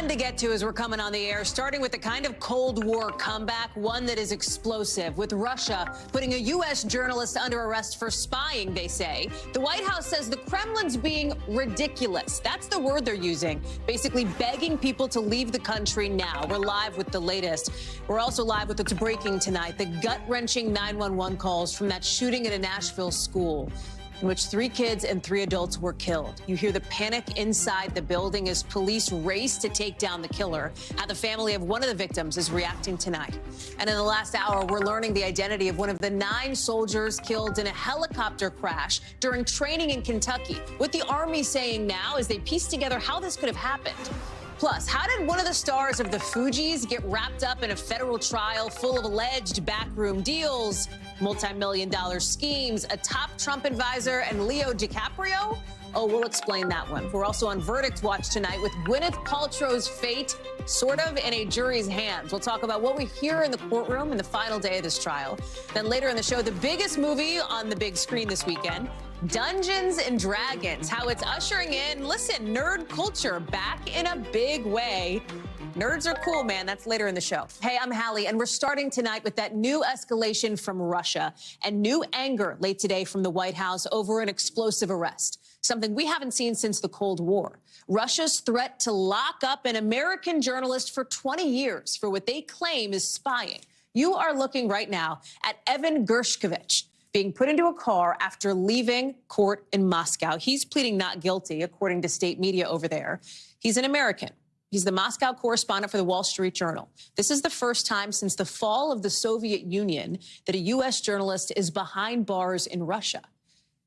ton to get to as we're coming on the air, starting with the kind of Cold War comeback, one that is explosive, with Russia putting a U.S. journalist under arrest for spying, they say. The White House says the Kremlin's being ridiculous. That's the word they're using, basically begging people to leave the country now. We're live with the latest. We're also live with what's breaking tonight, the gut-wrenching 911 calls from that shooting at a Nashville school, in which 3 kids and 3 adults were killed. You hear the panic inside the building as police race to take down the killer. How the family of one of the victims is reacting tonight. And in the last hour, we're learning the identity of one of the 9 soldiers killed in a helicopter crash during training in Kentucky. What the Army saying now as they piece together how this could have happened. Plus, how did one of the stars of the Fugees get wrapped up in a federal trial full of alleged backroom deals, multi-million-dollar schemes, a top Trump advisor, and Leo DiCaprio? Oh, we'll explain that one. We're also on Verdict Watch tonight with Gwyneth Paltrow's fate sort of in a jury's hands. We'll talk about what we hear in the courtroom in the final day of this trial. Then later in the show, the biggest movie on the big screen this weekend, Dungeons and Dragons, how it's ushering in, listen, nerd culture back in a big way. Nerds are cool, man. That's later in the show. Hey, I'm Hallie, and we're starting tonight with that new escalation from Russia and new anger late today from the White House over an explosive arrest, something we haven't seen since the Cold War. Russia's threat to lock up an American journalist for 20 years for what they claim is spying. You are looking right now at Evan Gershkovich being put into a car after leaving court in Moscow. He's pleading not guilty, according to state media over there. He's an American. He's the Moscow correspondent for the Wall Street Journal. This is the first time since the fall of the Soviet Union that a U.S. journalist is behind bars in Russia.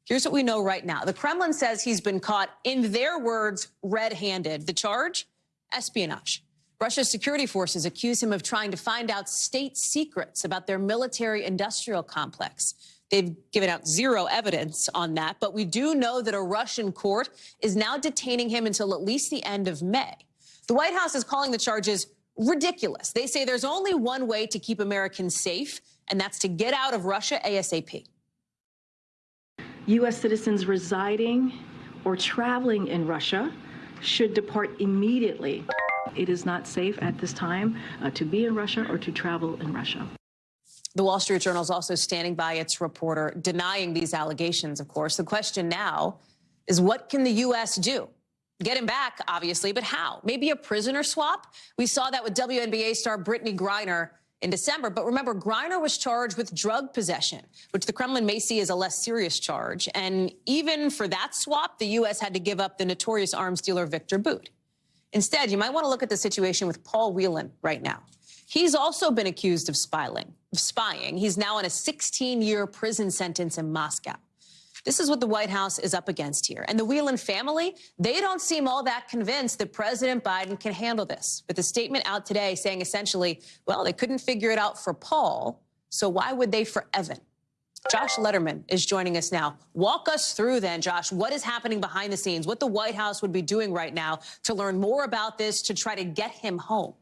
Here's what we know right now. The Kremlin says he's been caught, in their words, red-handed. The charge? Espionage. Russia's security forces accuse him of trying to find out state secrets about their military-industrial complex. They've given out zero evidence on that, but we do know that a Russian court is now detaining him until at least the end of May. The White House is calling the charges ridiculous. They say there's only one way to keep Americans safe, and that's to get out of Russia ASAP. U.S. citizens residing or traveling in Russia should depart immediately. It is not safe at this time to be in Russia or to travel in Russia. The Wall Street Journal is also standing by its reporter, denying these allegations, of course. The question now is, what can the U.S. do? Get him back, obviously, but how? Maybe a prisoner swap? We saw that with WNBA star Brittany Griner in December. But remember, Griner was charged with drug possession, which the Kremlin may see as a less serious charge. And even for that swap, the U.S. had to give up the notorious arms dealer Victor Bout. Instead, you might want to look at the situation with Paul Whelan right now. He's also been accused of spying. He's now on a 16-year prison sentence in Moscow. This is what the White House is up against here. And the Whelan family, they don't seem all that convinced that President Biden can handle this. With a statement out today saying essentially, well, they couldn't figure it out for Paul, so why would they for Evan? Josh Letterman is joining us now. Walk us through then, Josh, what is happening behind the scenes, what the White House would be doing right now to learn more about this, to try to get him home.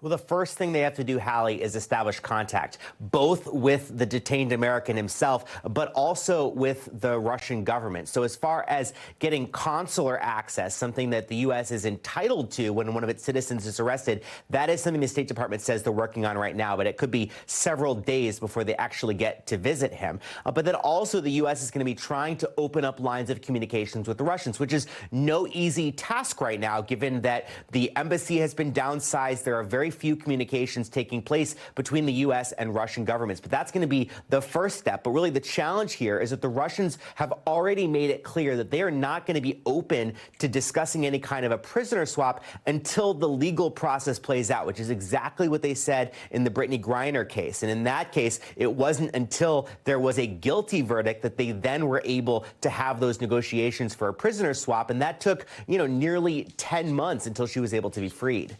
Well, the first thing they have to do, Hallie, is establish contact, both with the detained American himself, but also with the Russian government. So as far as getting consular access, something that the U.S. is entitled to when one of its citizens is arrested, that is something the State Department says they're working on right now, but it could be several days before they actually get to visit him. But then also the U.S. is going to be trying to open up lines of communications with the Russians, which is no easy task right now, given that the embassy has been downsized. There are very few communications taking place between the U.S. and Russian governments. But that's going to be the first step. But really the challenge here is that the Russians have already made it clear that they are not going to be open to discussing any kind of a prisoner swap until the legal process plays out, which is exactly what they said in the Brittany Griner case. And in that case, it wasn't until there was a guilty verdict that they then were able to have those negotiations for a prisoner swap. And that took, nearly 10 months until she was able to be freed.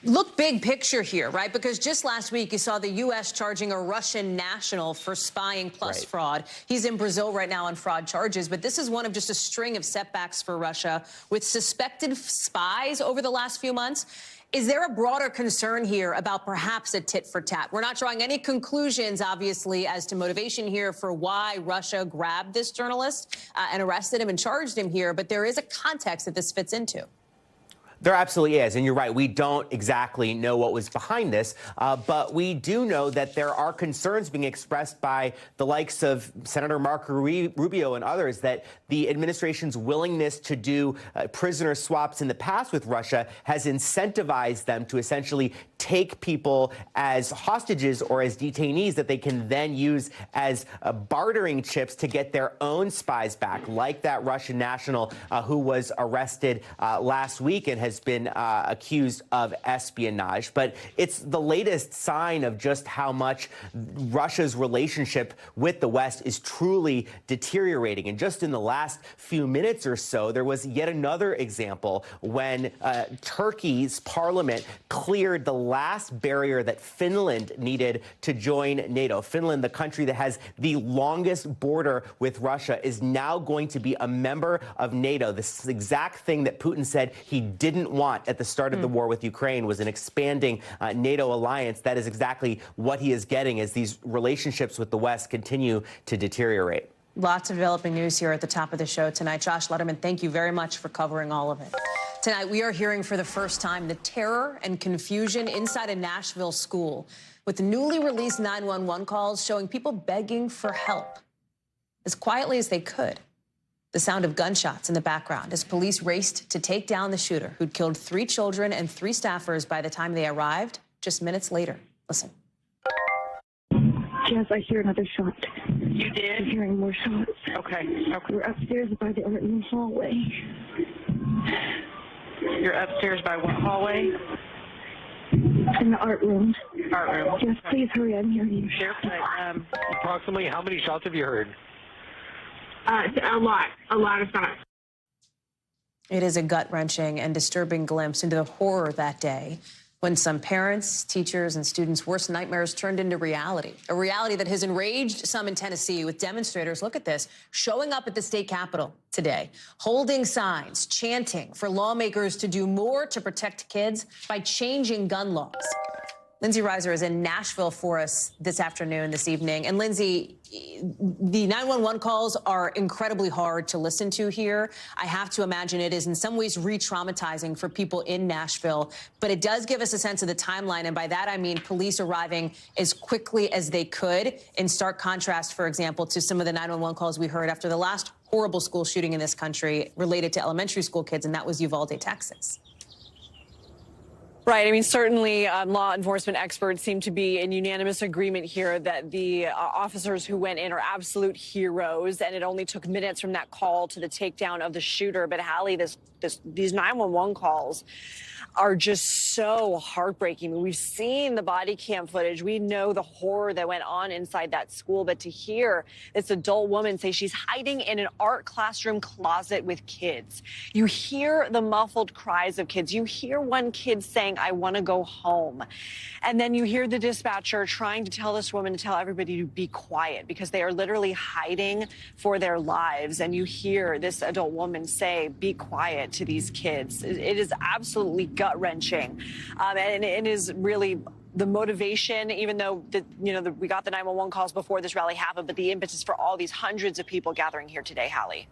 Look big picture here, right? Because just last week, you saw the U.S. charging a Russian national for spying plus fraud. He's in Brazil right now on fraud charges, but this is one of just a string of setbacks for Russia with suspected spies over the last few months. Is there a broader concern here about perhaps a tit for tat? We're not drawing any conclusions, obviously, as to motivation here for why Russia grabbed this journalist and arrested him and charged him here, but there is a context that this fits into. There absolutely is, and you're right. We don't exactly know what was behind this, but we do know that there are concerns being expressed by the likes of Senator Marco Rubio and others that the administration's willingness to do prisoner swaps in the past with Russia has incentivized them to essentially take people as hostages or as detainees that they can then use as bartering chips to get their own spies back, like that Russian national who was arrested last week and has been accused of espionage. But it's the latest sign of just how much Russia's relationship with the West is truly deteriorating. And just in the last few minutes or so, there was yet another example when Turkey's parliament cleared the last barrier that Finland needed to join NATO. Finland, the country that has the longest border with Russia, is now going to be a member of NATO. This exact thing that Putin said he didn't want at the start of the war with Ukraine was an expanding NATO alliance. That is exactly what he is getting as these relationships with the West continue to deteriorate. Lots of developing news here at the top of the show tonight. Josh Letterman, thank you very much for covering all of it. Tonight, we are hearing for the first time the terror and confusion inside a Nashville school with the newly released 911 calls showing people begging for help as quietly as they could. The sound of gunshots in the background as police raced to take down the shooter who'd killed 3 children and 3 staffers by the time they arrived just minutes later. Listen. Yes, I hear another shot. You did? I'm hearing more shots. Okay. We're upstairs by the art room hallway. You're upstairs by what hallway? In the art room. Art room. Yes, please hurry. I'm hearing you. Sure, but, approximately how many shots have you heard? A lot of shots. It is a gut-wrenching and disturbing glimpse into the horror that day when some parents, teachers, and students' worst nightmares turned into reality. A reality that has enraged some in Tennessee with demonstrators, look at this, showing up at the state capitol today, holding signs, chanting for lawmakers to do more to protect kids by changing gun laws. Lindsay Reiser is in Nashville for us this evening. And Lindsay, the 911 calls are incredibly hard to listen to here. I have to imagine it is in some ways re-traumatizing for people in Nashville, but it does give us a sense of the timeline. And by that, I mean police arriving as quickly as they could, in stark contrast, for example, to some of the 911 calls we heard after the last horrible school shooting in this country related to elementary school kids, and that was Uvalde, Texas. Right. I mean, certainly law enforcement experts seem to be in unanimous agreement here that the officers who went in are absolute heroes. And it only took minutes from that call to the takedown of the shooter. But Hallie, these 911 calls are just so heartbreaking. We've seen the body cam footage. We know the horror that went on inside that school. But to hear this adult woman say she's hiding in an art classroom closet with kids, you hear the muffled cries of kids. You hear one kid saying, "I want to go home." And then you hear the dispatcher trying to tell this woman to tell everybody to be quiet because they are literally hiding for their lives. And you hear this adult woman say, "Be quiet," to these kids. It is absolutely gut-wrenching. And it is really the motivation, even though we got the 911 calls before this rally happened, but the impetus for all these hundreds of people gathering here today, Hallie.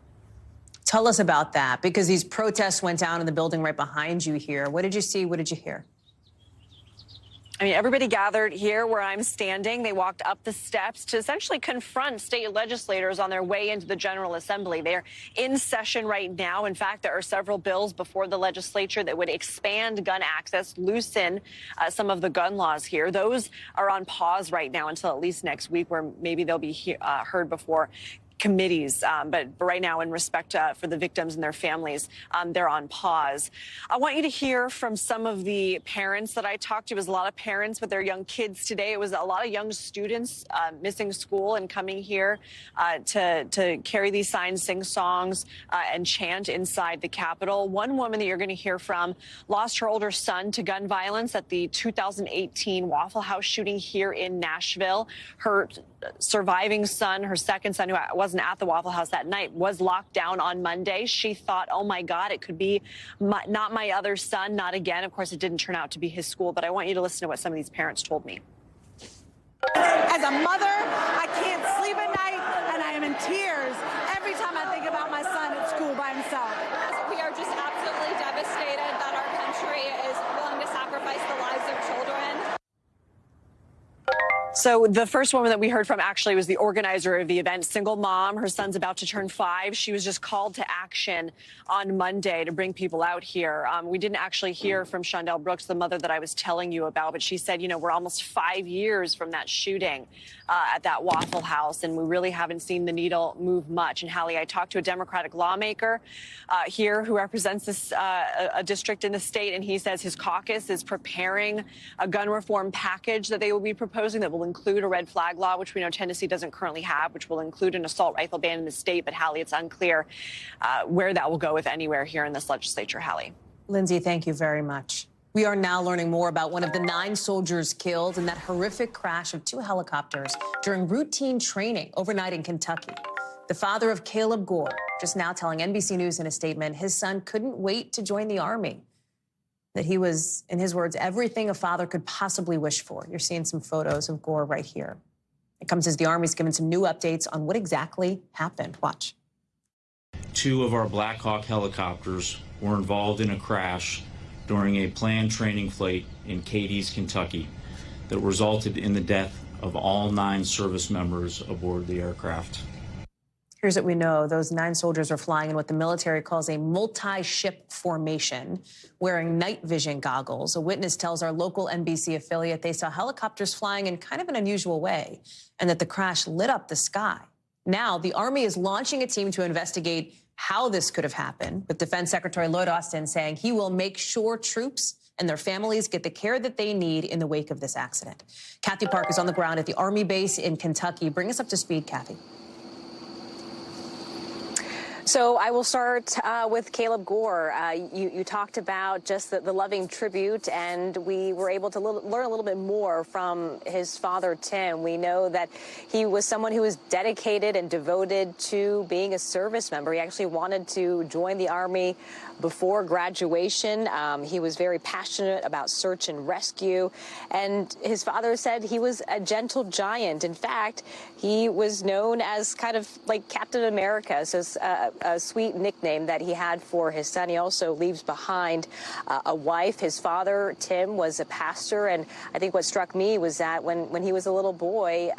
Tell us about that, because these protests went down in the building right behind you here. What did you see? What did you hear? I mean, everybody gathered here where I'm standing. They walked up the steps to essentially confront state legislators on their way into the General Assembly. They're in session right now. In fact, there are several bills before the legislature that would expand gun access, loosen some of the gun laws here. Those are on pause right now until at least next week, where maybe they'll be heard before committees. But right now, in respect for the victims and their families, they're on pause. I want you to hear from some of the parents that I talked to. It was a lot of parents with their young kids today. It was a lot of young students missing school and coming here to carry these signs, sing songs, and chant inside the Capitol. One woman that you're going to hear from lost her older son to gun violence at the 2018 Waffle House shooting here in Nashville. Her surviving son, her second son, who wasn't at the Waffle House that night, was locked down on Monday. She thought, oh my God, it could be not my other son, not again. Of course, it didn't turn out to be his school, but I want you to listen to what some of these parents told me. As a mother, I can't sleep at night, and I am in tears every time I think about my son at school by himself. We are just absolutely devastated that our country is willing to sacrifice the lives of children. So the first woman that we heard from actually was the organizer of the event, single mom. Her son's about to turn 5. She was just called to action on Monday to bring people out here. We didn't actually hear from Shondell Brooks, the mother that I was telling you about, but she said, you know, we're almost 5 years from that shooting at that Waffle House, and we really haven't seen the needle move much. And Hallie, I talked to a Democratic lawmaker here who represents this a district in the state, and he says his caucus is preparing a gun reform package that they will be proposing that will include a red flag law, which we know Tennessee doesn't currently have, which will include an assault rifle ban in the state. But Hallie, it's unclear where that will go, if anywhere, here in this legislature. Hallie. Lindsay, thank you very much. We are now learning more about one of the 9 soldiers killed in that horrific crash of 2 helicopters during routine training overnight in Kentucky. The father of Caleb Gore just now telling NBC News in a statement his son couldn't wait to join the Army, that he was, in his words, everything a father could possibly wish for. You're seeing some photos of Gore right here. It comes as the Army's given some new updates on what exactly happened. Watch. 2 of our Black Hawk helicopters were involved in a crash during a planned training flight in Cadiz, Kentucky, that resulted in the death of all 9 service members aboard the aircraft. Here's what we know. Those 9 soldiers are flying in what the military calls a multi-ship formation, wearing night vision goggles. A witness tells our local NBC affiliate they saw helicopters flying in kind of an unusual way and that the crash lit up the sky. Now, the Army is launching a team to investigate how this could have happened, with Defense Secretary Lloyd Austin saying he will make sure troops and their families get the care that they need in the wake of this accident. Kathy Park is on the ground at the Army base in Kentucky. Bring us up to speed, Kathy. So I will start with Caleb Gore. You talked about just the loving tribute, and we were able to learn a little bit more from his father, Tim. We know that he was someone who was dedicated and devoted to being a service member. He actually wanted to join the Army before graduation. He was very passionate about search and rescue, and his father said he was a gentle giant. In fact, he was known as kind of like Captain America, so a sweet nickname that he had for his son. He also leaves behind a wife. His father, Tim, was a pastor, and I think what struck me was that when he was a little boy,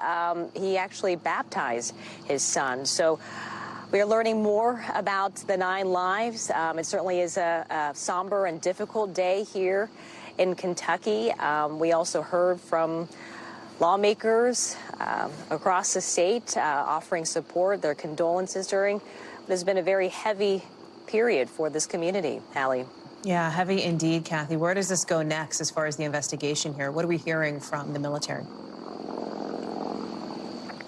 he actually baptized his son. So we are learning more about the 9 lives. It certainly is a somber and difficult day here in Kentucky. We also heard from lawmakers across the state offering support, their condolences during what has been a very heavy period for this community. Hallie. Yeah, heavy indeed, Kathy. Where does this go next as far as the investigation here? What are we hearing from the military?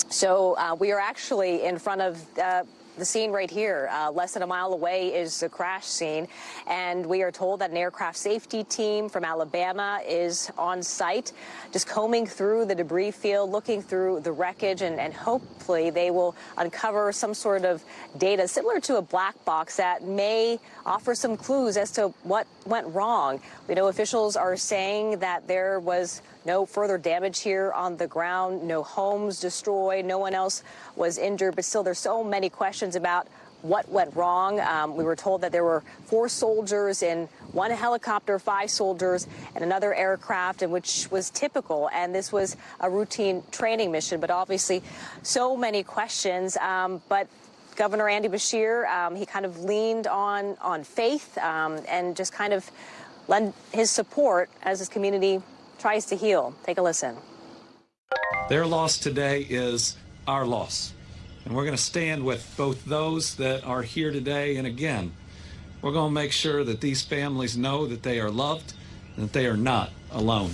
So we are actually in front of the scene right here. Less than a mile away is the crash scene, and we are told that an aircraft safety team from Alabama is on site, just combing through the debris field, looking through the wreckage, and hopefully they will uncover some sort of data similar to a black box that may offer some clues as to what went wrong. We know officials are saying that there was no further damage here on the ground, no homes destroyed, no one else was injured, but still there's so many questions about what went wrong. We were told that there were 4 soldiers in one helicopter, 5 soldiers in another aircraft, and which was typical, and this was a routine training mission, but obviously so many questions. But Governor Andy Beshear, he kind of leaned on faith and just kind of lend his support as his community tries to heal. Take a listen. Their loss today is our loss. And we're going to stand with both those that are here today. And again, we're going to make sure that these families know that they are loved and that they are not alone.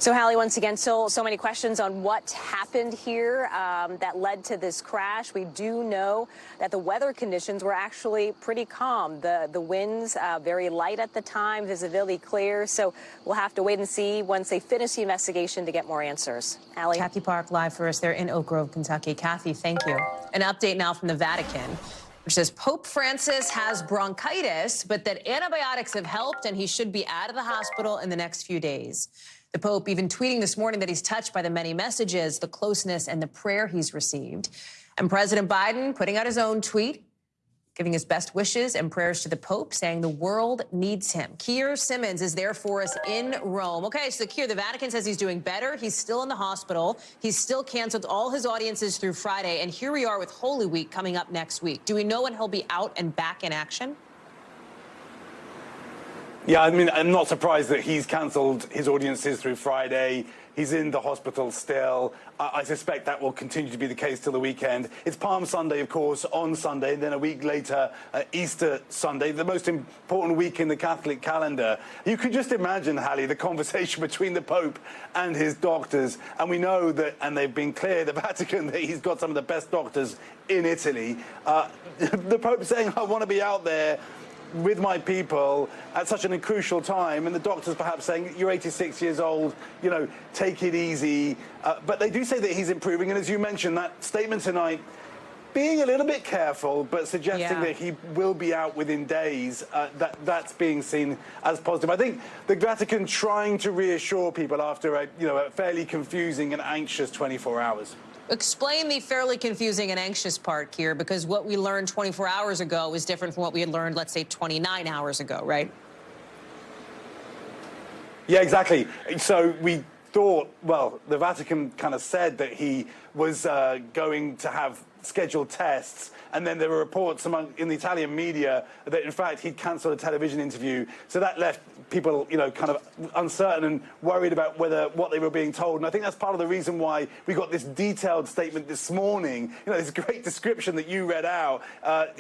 So, Hallie, once again, so many questions on what happened here that led to this crash. We do know that the weather conditions were actually pretty calm. The winds very light at the time, visibility clear. So we'll have to wait and see once they finish the investigation to get more answers. Hallie. Kathy Park live for us there in Oak Grove, Kentucky. Kathy, thank you. An update now from the Vatican, which says Pope Francis has bronchitis, but that antibiotics have helped and he should be out of the hospital in the next few days. The Pope even tweeting this morning that he's touched by the many messages, the closeness, and the prayer he's received. And President Biden putting out his own tweet, giving his best wishes and prayers to the Pope, saying the world needs him. Keir Simmons is there for us in Rome. Okay, so Keir, the Vatican says he's doing better. He's still in the hospital. He's still canceled all his audiences through Friday. And here we are with Holy Week coming up next week. Do we know when he'll be out and back in action? Yeah, I mean, I'm not surprised that he's cancelled his audiences through Friday. He's in the hospital still. I suspect that will continue to be the case till the weekend. It's Palm Sunday, of course, on Sunday, and then a week later, Easter Sunday, the most important week in the Catholic calendar. You could just imagine, Hallie, the conversation between the Pope and his doctors. And we know that, and they've been clear, the Vatican, that he's got some of the best doctors in Italy. The Pope saying, I want to be out there with my people at such a crucial time, and the doctors perhaps saying, you're 86 years old, you know, take it easy. But they do say that he's improving, and as you mentioned, that statement tonight, being a little bit careful, but suggesting that he will be out within days, that's being seen as positive. I think the Vatican trying to reassure people after a fairly confusing and anxious 24 hours. Explain the fairly confusing and anxious part, Keir, because what we learned 24 hours ago is different from what we had learned, let's say, 29 hours ago, right? Yeah, exactly. So we thought, well, the Vatican kind of said that he was going to have scheduled tests, and then there were reports in the Italian media that, in fact, he'd cancelled a television interview. So that left people, kind of uncertain and worried about what they were being told. And I think that's part of the reason why we got this detailed statement this morning. This great description that you read out.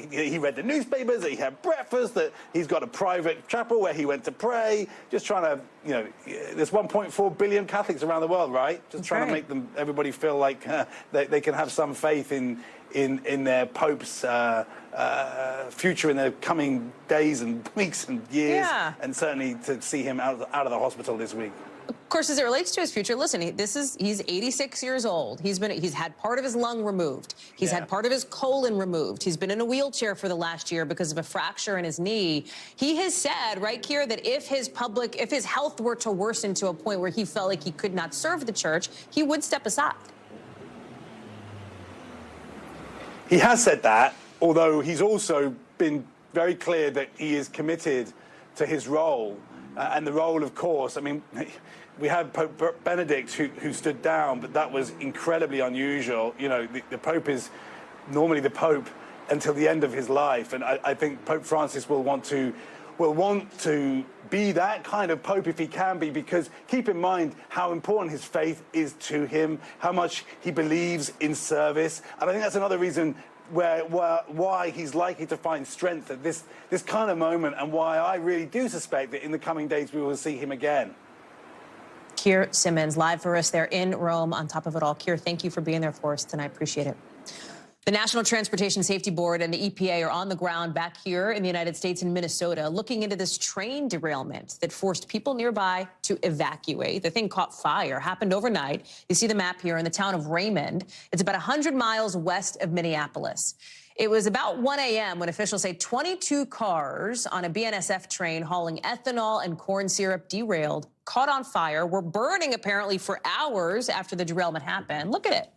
He read the newspapers, that he had breakfast, that he's got a private chapel where he went to pray. Just trying to, there's 1.4 billion Catholics around the world, right? Just trying to make everybody feel like they can have some faith in their Pope's future in the coming days and weeks and years, and certainly to see him out of the hospital this week. Of course, as it relates to his future, listen, he's 86 years old. He's had part of his lung removed. He's had part of his colon removed. He's been in a wheelchair for the last year because of a fracture in his knee. He has said, right, Keir, that if his health were to worsen to a point where he felt like he could not serve the church, he would step aside. He has said that, although he's also been very clear that he is committed to his role. And the role, of course, I mean, we had Pope Benedict who stood down, but that was incredibly unusual. The Pope is normally the Pope until the end of his life. And I think Pope Francis will want to be that kind of Pope if he can be, because keep in mind how important his faith is to him, how much he believes in service. And I think that's another reason why he's likely to find strength at this kind of moment, and why I really do suspect that in the coming days we will see him again. Keir Simmons, live for us there in Rome on top of it all. Keir, thank you for being there for us tonight. Appreciate it. The National Transportation Safety Board and the EPA are on the ground back here in the United States in Minnesota looking into this train derailment that forced people nearby to evacuate. The thing caught fire, happened overnight. You see the map here in the town of Raymond. It's about 100 miles west of Minneapolis. It was about 1 a.m. when officials say 22 cars on a BNSF train hauling ethanol and corn syrup derailed, caught on fire, were burning apparently for hours after the derailment happened. Look at it.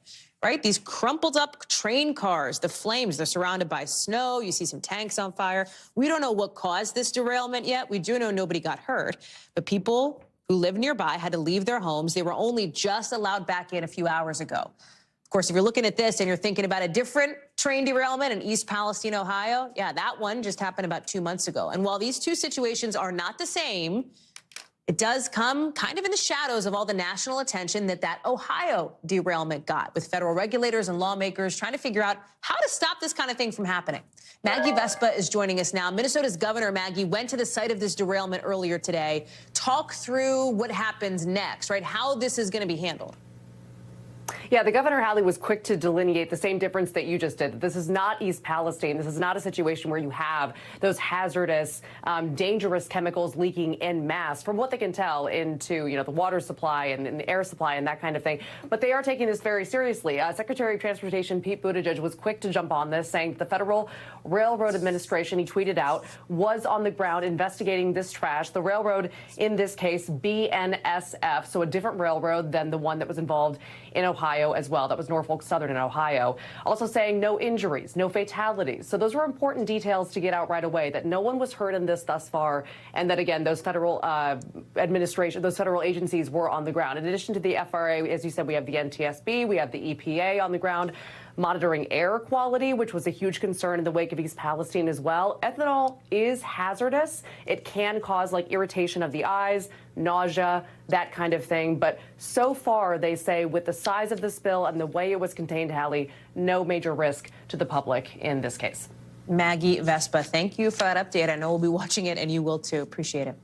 Right? These crumpled up train cars, the flames, they're surrounded by snow. You see some tanks on fire. We don't know what caused this derailment yet. We do know nobody got hurt, but people who live nearby had to leave their homes. They were only just allowed back in a few hours ago. Of course, if you're looking at this and you're thinking about a different train derailment in East Palestine, Ohio, that one just happened about 2 months ago. And while these two situations are not the same, it does come kind of in the shadows of all the national attention that Ohio derailment got, with federal regulators and lawmakers trying to figure out how to stop this kind of thing from happening. Maggie Vespa is joining us now. Minnesota's governor, Maggie, went to the site of this derailment earlier today. Talk through what happens next, right? How this is going to be handled. Yeah, the governor, Hallie, was quick to delineate the same difference that you just did. This is not East Palestine. This is not a situation where you have those hazardous, dangerous chemicals leaking en masse, from what they can tell, into the water supply and the air supply and that kind of thing. But they are taking this very seriously. Secretary of Transportation Pete Buttigieg was quick to jump on this, saying the Federal Railroad Administration, he tweeted out, was on the ground investigating this trash. The railroad, in this case, BNSF, so a different railroad than the one that was involved in Ohio. Ohio as well. That was Norfolk Southern in Ohio. Also saying no injuries, no fatalities. So those were important details to get out right away, that no one was hurt in this thus far, and that, again, those federal those federal agencies were on the ground. In addition to the FRA, as you said, we have the NTSB, we have the EPA on the ground, monitoring air quality, which was a huge concern in the wake of East Palestine as well. Ethanol is hazardous. It can cause like irritation of the eyes, nausea, that kind of thing. But so far, they say, with the size of the spill and the way it was contained, Hallie, no major risk to the public in this case. Maggie Vespa, thank you for that update. I know we'll be watching it, and you will too. Appreciate it.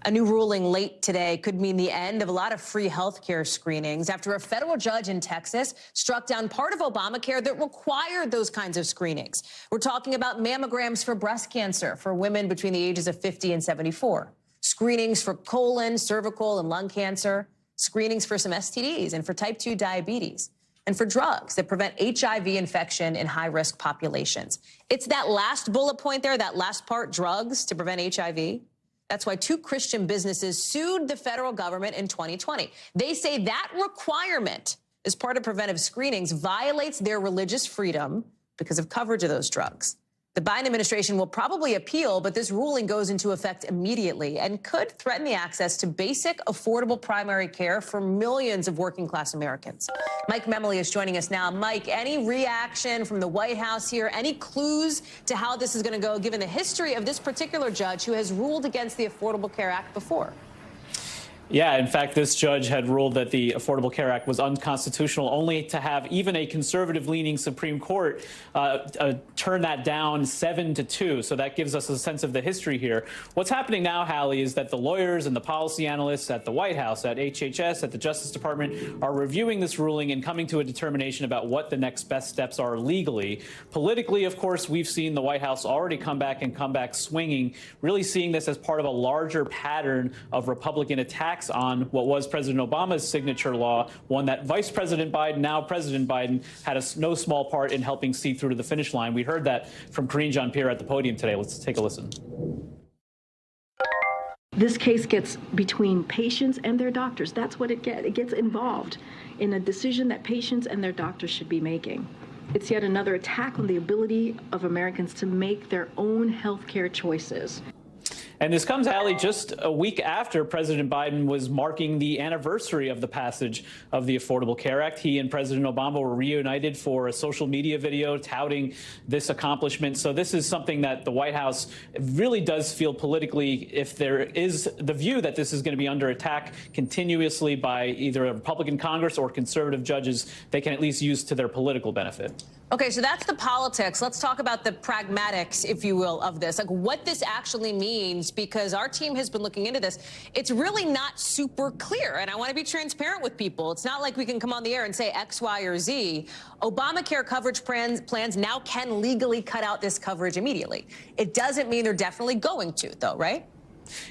A new ruling late today could mean the end of a lot of free health care screenings after a federal judge in Texas struck down part of Obamacare that required those kinds of screenings. We're talking about mammograms for breast cancer for women between the ages of 50 and 74, screenings for colon, cervical, and lung cancer, screenings for some STDs and for type 2 diabetes, and for drugs that prevent HIV infection in high-risk populations. It's that last bullet point there, that last part, drugs to prevent HIV. That's why 2 Christian businesses sued the federal government in 2020. They say that requirement as part of preventive screenings violates their religious freedom because of coverage of those drugs. The Biden administration will probably appeal, but this ruling goes into effect immediately and could threaten the access to basic, affordable primary care for millions of working-class Americans. Mike Memoli is joining us now. Mike, any reaction from the White House here? Any clues to how this is going to go, given the history of this particular judge who has ruled against the Affordable Care Act before? Yeah, in fact, this judge had ruled that the Affordable Care Act was unconstitutional, only to have even a conservative-leaning Supreme Court turn that down 7-2. So that gives us a sense of the history here. What's happening now, Hallie, is that the lawyers and the policy analysts at the White House, at HHS, at the Justice Department are reviewing this ruling and coming to a determination about what the next best steps are legally. Politically, of course, we've seen the White House already come back swinging, really seeing this as part of a larger pattern of Republican attacks on what was President Obama's signature law, one that Vice President Biden, now President Biden, had no small part in helping see through to the finish line. We heard that from Karine Jean-Pierre at the podium today. Let's take a listen. This case gets between patients and their doctors. That's what it gets. It gets involved in a decision that patients and their doctors should be making. It's yet another attack on the ability of Americans to make their own health care choices. And this comes, Hallie, just a week after President Biden was marking the anniversary of the passage of the Affordable Care Act. He and President Obama were reunited for a social media video touting this accomplishment. So this is something that the White House really does feel politically, if there is the view that this is going to be under attack continuously by either a Republican Congress or conservative judges, they can at least use to their political benefit. Okay, so that's the politics. Let's talk about the pragmatics, if you will, of this, like what this actually means, because our team has been looking into this. It's really not super clear, and I want to be transparent with people. It's not like we can come on the air and say X, Y, or Z. Obamacare coverage plans now can legally cut out this coverage immediately. It doesn't mean they're definitely going to, though, right?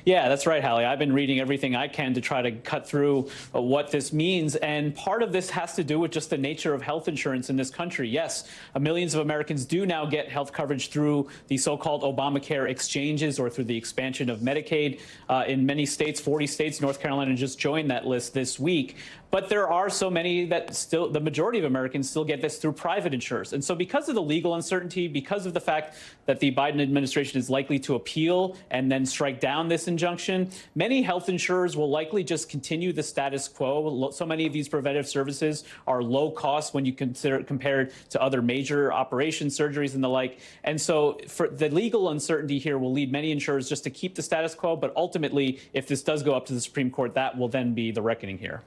Yeah, that's right, Hallie. I've been reading everything I can to try to cut through what this means. And part of this has to do with just the nature of health insurance in this country. Yes, millions of Americans do now get health coverage through the so-called Obamacare exchanges or through the expansion of Medicaid. In many states, 40 states, North Carolina just joined that list this week. But there are so many that still, the majority of Americans still get this through private insurers. And so because of the legal uncertainty, because of the fact that the Biden administration is likely to appeal and then strike down this injunction, many health insurers will likely just continue the status quo. So many of these preventive services are low cost when you compared to other major operations, surgeries and the like. And so for the legal uncertainty here will lead many insurers just to keep the status quo. But ultimately, if this does go up to the Supreme Court, that will then be the reckoning here.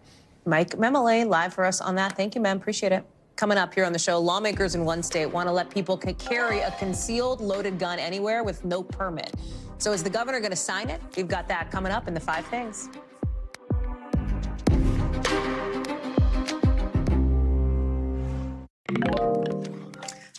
Mike Memoli, live for us on that. Thank you, ma'am. Appreciate it. Coming up here on the show, lawmakers in one state want to let people carry a concealed loaded gun anywhere with no permit. So is the governor going to sign it? We've got that coming up in the 5 things.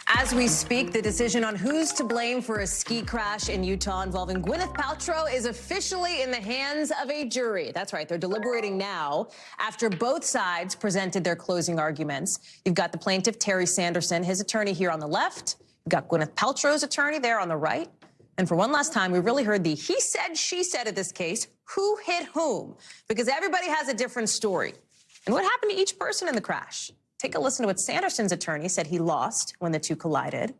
As we speak, the decision on who's to blame for a ski crash in Utah involving Gwyneth Paltrow is officially in the hands of a jury. That's right. They're deliberating now after both sides presented their closing arguments. You've got the plaintiff, Terry Sanderson, his attorney here on the left. You've got Gwyneth Paltrow's attorney there on the right. And for one last time, we really heard the he said, she said of this case. Who hit whom? Because everybody has a different story. And what happened to each person in the crash? Take a listen to what Sanderson's attorney said he lost when the two collided.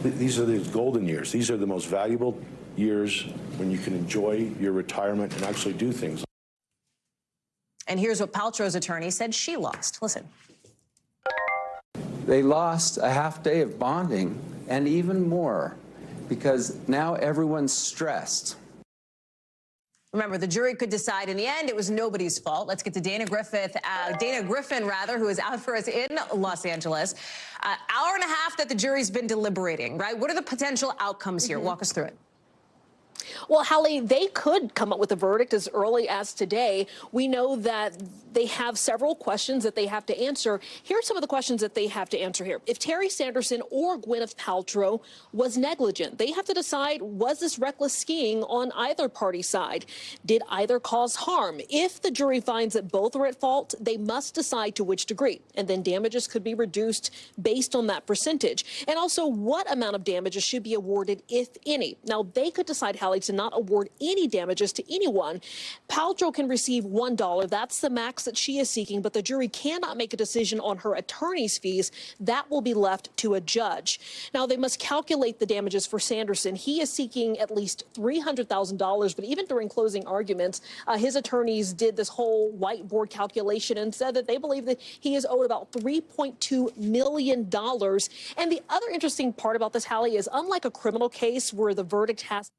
These are the golden years. These are the most valuable years when you can enjoy your retirement and actually do things. And here's what Paltrow's attorney said she lost. Listen. They lost a half day of bonding and even more because now everyone's stressed. Remember, the jury could decide in the end it was nobody's fault. Let's get to Dana Griffin, who is out for us in Los Angeles. Hour and a half that the jury's been deliberating, right? What are the potential outcomes here? Walk us through it. Well, Hallie, they could come up with a verdict as early as today. We know that they have several questions that they have to answer. Here are some of the questions that they have to answer here. If Terry Sanderson or Gwyneth Paltrow was negligent, they have to decide, was this reckless skiing on either party's side? Did either cause harm? If the jury finds that both are at fault, they must decide to which degree, and then damages could be reduced based on that percentage. And also, what amount of damages should be awarded, if any? Now, they could decide, Hallie, to not award any damages to anyone. Paltrow can receive $1. That's the max that she is seeking, but the jury cannot make a decision on her attorney's fees. That will be left to a judge. Now, they must calculate the damages for Sanderson. He is seeking at least $300,000, but even during closing arguments, his attorneys did this whole whiteboard calculation and said that they believe that he is owed about $3.2 million. And the other interesting part about this, Hallie, is unlike a criminal case where the verdict has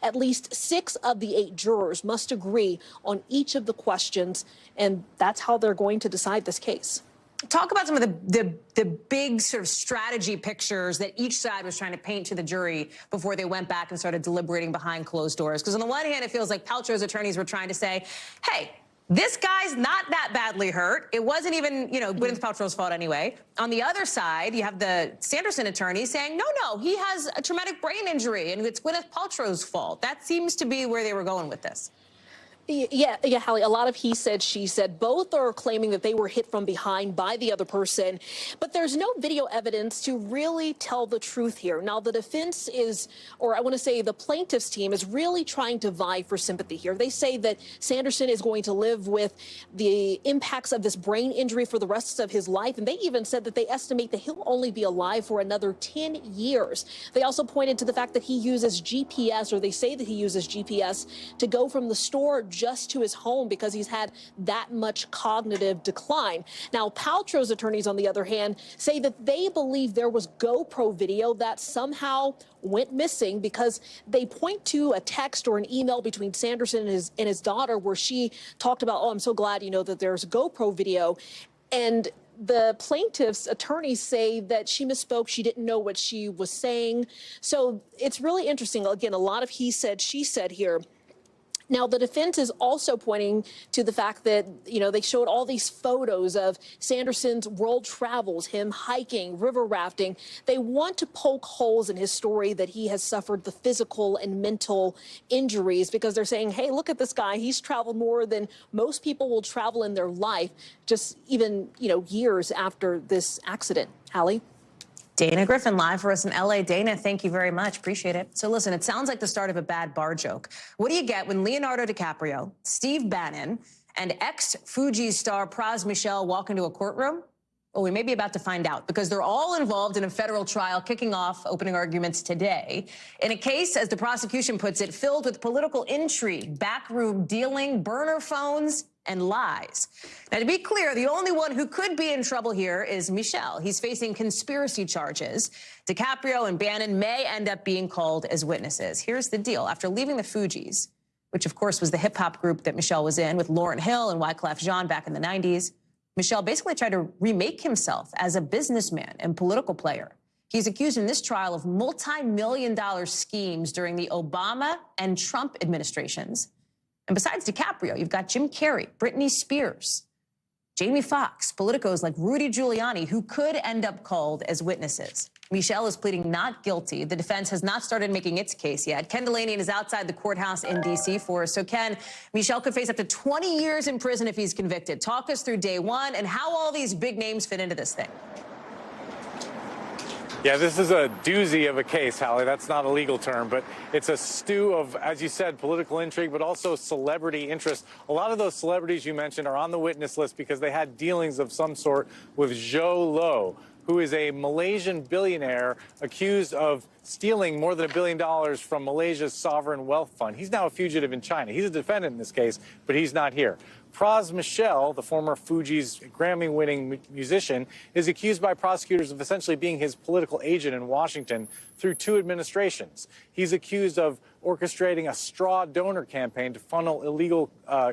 at least 6 of the 8 jurors must agree on each of the questions, and that's how they're going to decide this case. Talk about some of the big sort of strategy pictures that each side was trying to paint to the jury before they went back and started deliberating behind closed doors. Because on the one hand, it feels like Paltrow's attorneys were trying to say, hey, this guy's not that badly hurt. It wasn't even, Gwyneth Paltrow's fault anyway. On the other side, you have the Sanderson attorney saying, no, he has a traumatic brain injury, and it's Gwyneth Paltrow's fault. That seems to be where they were going with this. Yeah, Hallie, a lot of he said, she said. Both are claiming that they were hit from behind by the other person, but there's no video evidence to really tell the truth here. Now, the defense is, or I want to say the plaintiff's team is really trying to vie for sympathy here. They say that Sanderson is going to live with the impacts of this brain injury for the rest of his life, and they even said that they estimate that he'll only be alive for another 10 years. They also pointed to the fact that he uses GPS, or they say that he uses GPS, to go from the store just to his home because he's had that much cognitive decline. Now, Paltrow's attorneys, on the other hand, say that they believe there was GoPro video that somehow went missing because they point to a text or an email between Sanderson and his daughter where she talked about, oh, I'm so glad, that there's GoPro video. And the plaintiff's attorneys say that she misspoke. She didn't know what she was saying. So it's really interesting. Again, a lot of he said, she said here. Now, the defense is also pointing to the fact that, they showed all these photos of Sanderson's world travels, him hiking, river rafting. They want to poke holes in his story that he has suffered the physical and mental injuries because they're saying, hey, look at this guy. He's traveled more than most people will travel in their life, just even, years after this accident. Hallie? Dana Griffin live for us in L.A. Dana, thank you very much. Appreciate it. So listen, it sounds like the start of a bad bar joke. What do you get when Leonardo DiCaprio, Steve Bannon, and ex-Fuji star Praz Michel walk into a courtroom? Well, we may be about to find out because they're all involved in a federal trial kicking off opening arguments today in a case, as the prosecution puts it, filled with political intrigue, backroom dealing, burner phones, and lies. Now, to be clear, the only one who could be in trouble here is Michel. He's facing conspiracy charges. DiCaprio and Bannon may end up being called as witnesses. Here's the deal. After leaving the Fugees, which of course was the hip-hop group that Michel was in with Lauryn Hill and Wyclef Jean back in the 90s, Michel basically tried to remake himself as a businessman and political player. He's accused in this trial of multi-million-dollar schemes during the Obama and Trump administrations. And besides DiCaprio, you've got Jim Carrey, Britney Spears, Jamie Foxx, politicos like Rudy Giuliani, who could end up called as witnesses. Michel is pleading not guilty. The defense has not started making its case yet. Ken Delaney is outside the courthouse in D.C. for us. So, Ken, Michel could face up to 20 years in prison if he's convicted. Talk us through day one and how all these big names fit into this thing. Yeah, this is a doozy of a case, Hallie. That's not a legal term, but it's a stew of, as you said, political intrigue, but also celebrity interest. A lot of those celebrities you mentioned are on the witness list because they had dealings of some sort with Zhou Lo, who is a Malaysian billionaire accused of stealing more than $1 billion from Malaysia's sovereign wealth fund. He's now a fugitive in China. He's a defendant in this case, but he's not here. Pras Michel, the former Fugees Grammy-winning musician, is accused by prosecutors of essentially being his political agent in Washington through 2 administrations. He's accused of orchestrating a straw donor campaign to funnel illegal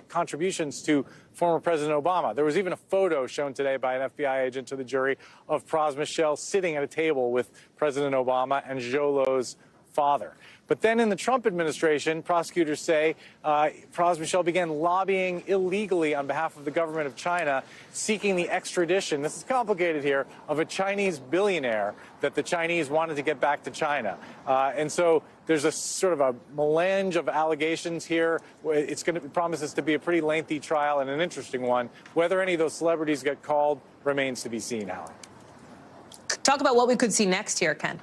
contributions to former President Obama. There was even a photo shown today by an FBI agent to the jury of Pras Michel sitting at a table with President Obama and Zhou Lo's father. But then in the Trump administration, prosecutors say Pras Michel began lobbying illegally on behalf of the government of China, seeking the extradition, this is complicated here, of a Chinese billionaire that the Chinese wanted to get back to China. And so there's a sort of a melange of allegations here. It promises to be a pretty lengthy trial and an interesting one. Whether any of those celebrities get called remains to be seen, Hallie. Talk about what we could see next here, Ken.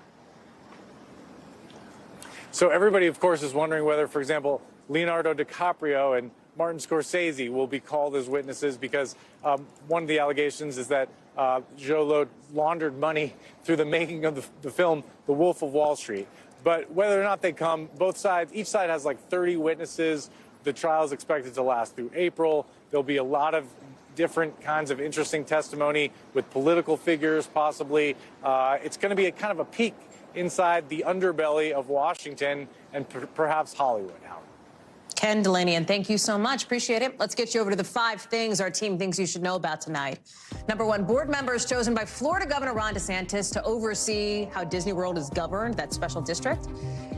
So everybody, of course, is wondering whether, for example, Leonardo DiCaprio and Martin Scorsese will be called as witnesses because one of the allegations is that Zhou Lo laundered money through the making of the film The Wolf of Wall Street. But whether or not they come, both sides, each side has like 30 witnesses. The trial is expected to last through April. There'll be a lot of different kinds of interesting testimony with political figures, possibly. It's going to be a kind of a peek inside the underbelly of Washington and perhaps Hollywood. Ken Delanian, thank you so much. Appreciate it. Let's get you over to the 5 things our team thinks you should know about tonight. Number 1, board members chosen by Florida Governor Ron DeSantis to oversee how Disney World is governed, that special district.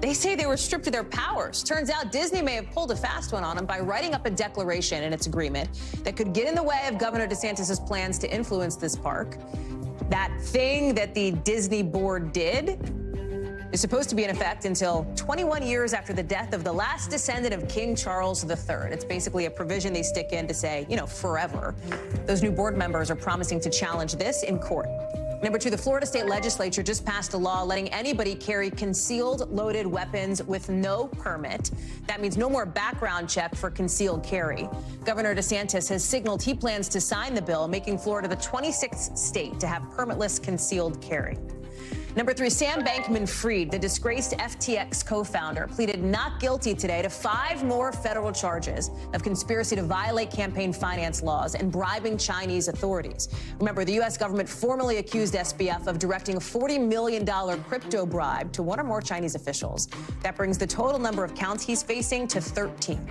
They say they were stripped of their powers. Turns out Disney may have pulled a fast one on them by writing up a declaration in its agreement that could get in the way of Governor DeSantis' plans to influence this park. That thing that the Disney board did is supposed to be in effect until 21 years after the death of the last descendant of King Charles III. It's basically a provision they stick in to say, you know, forever. Those new board members are promising to challenge this in court. Number 2, the Florida State Legislature just passed a law letting anybody carry concealed loaded weapons with no permit. That means no more background check for concealed carry. Governor DeSantis has signaled he plans to sign the bill, making Florida the 26th state to have permitless concealed carry. Number 3, Sam Bankman-Fried, the disgraced FTX co-founder, pleaded not guilty today to 5 more federal charges of conspiracy to violate campaign finance laws and bribing Chinese authorities. Remember, the U.S. government formally accused SBF of directing a $40 million crypto bribe to one or more Chinese officials. That brings the total number of counts he's facing to 13.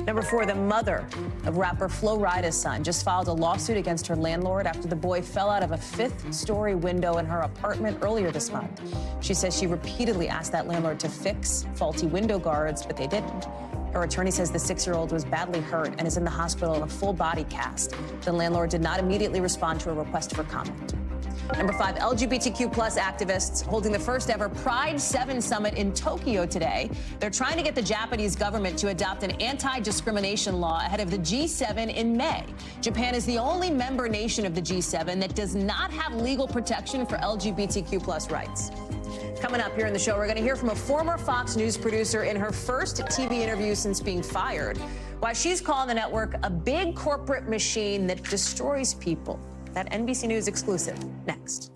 Number 4, the mother of rapper Flo Rida's son just filed a lawsuit against her landlord after the boy fell out of a 5th-story window in her apartment earlier this month. She says she repeatedly asked that landlord to fix faulty window guards, but they didn't. Her attorney says the 6-year-old was badly hurt and is in the hospital in a full body cast. The landlord did not immediately respond to a request for comment. Number 5, LGBTQ+ activists holding the first ever Pride 7 summit in Tokyo today. They're trying to get the Japanese government to adopt an anti-discrimination law ahead of the G7 in May. Japan is the only member nation of the G7 that does not have legal protection for LGBTQ+ rights. Coming up here in the show, we're going to hear from a former Fox News producer in her first TV interview since being fired, why she's calling the network a big corporate machine that destroys people. That NBC News exclusive next.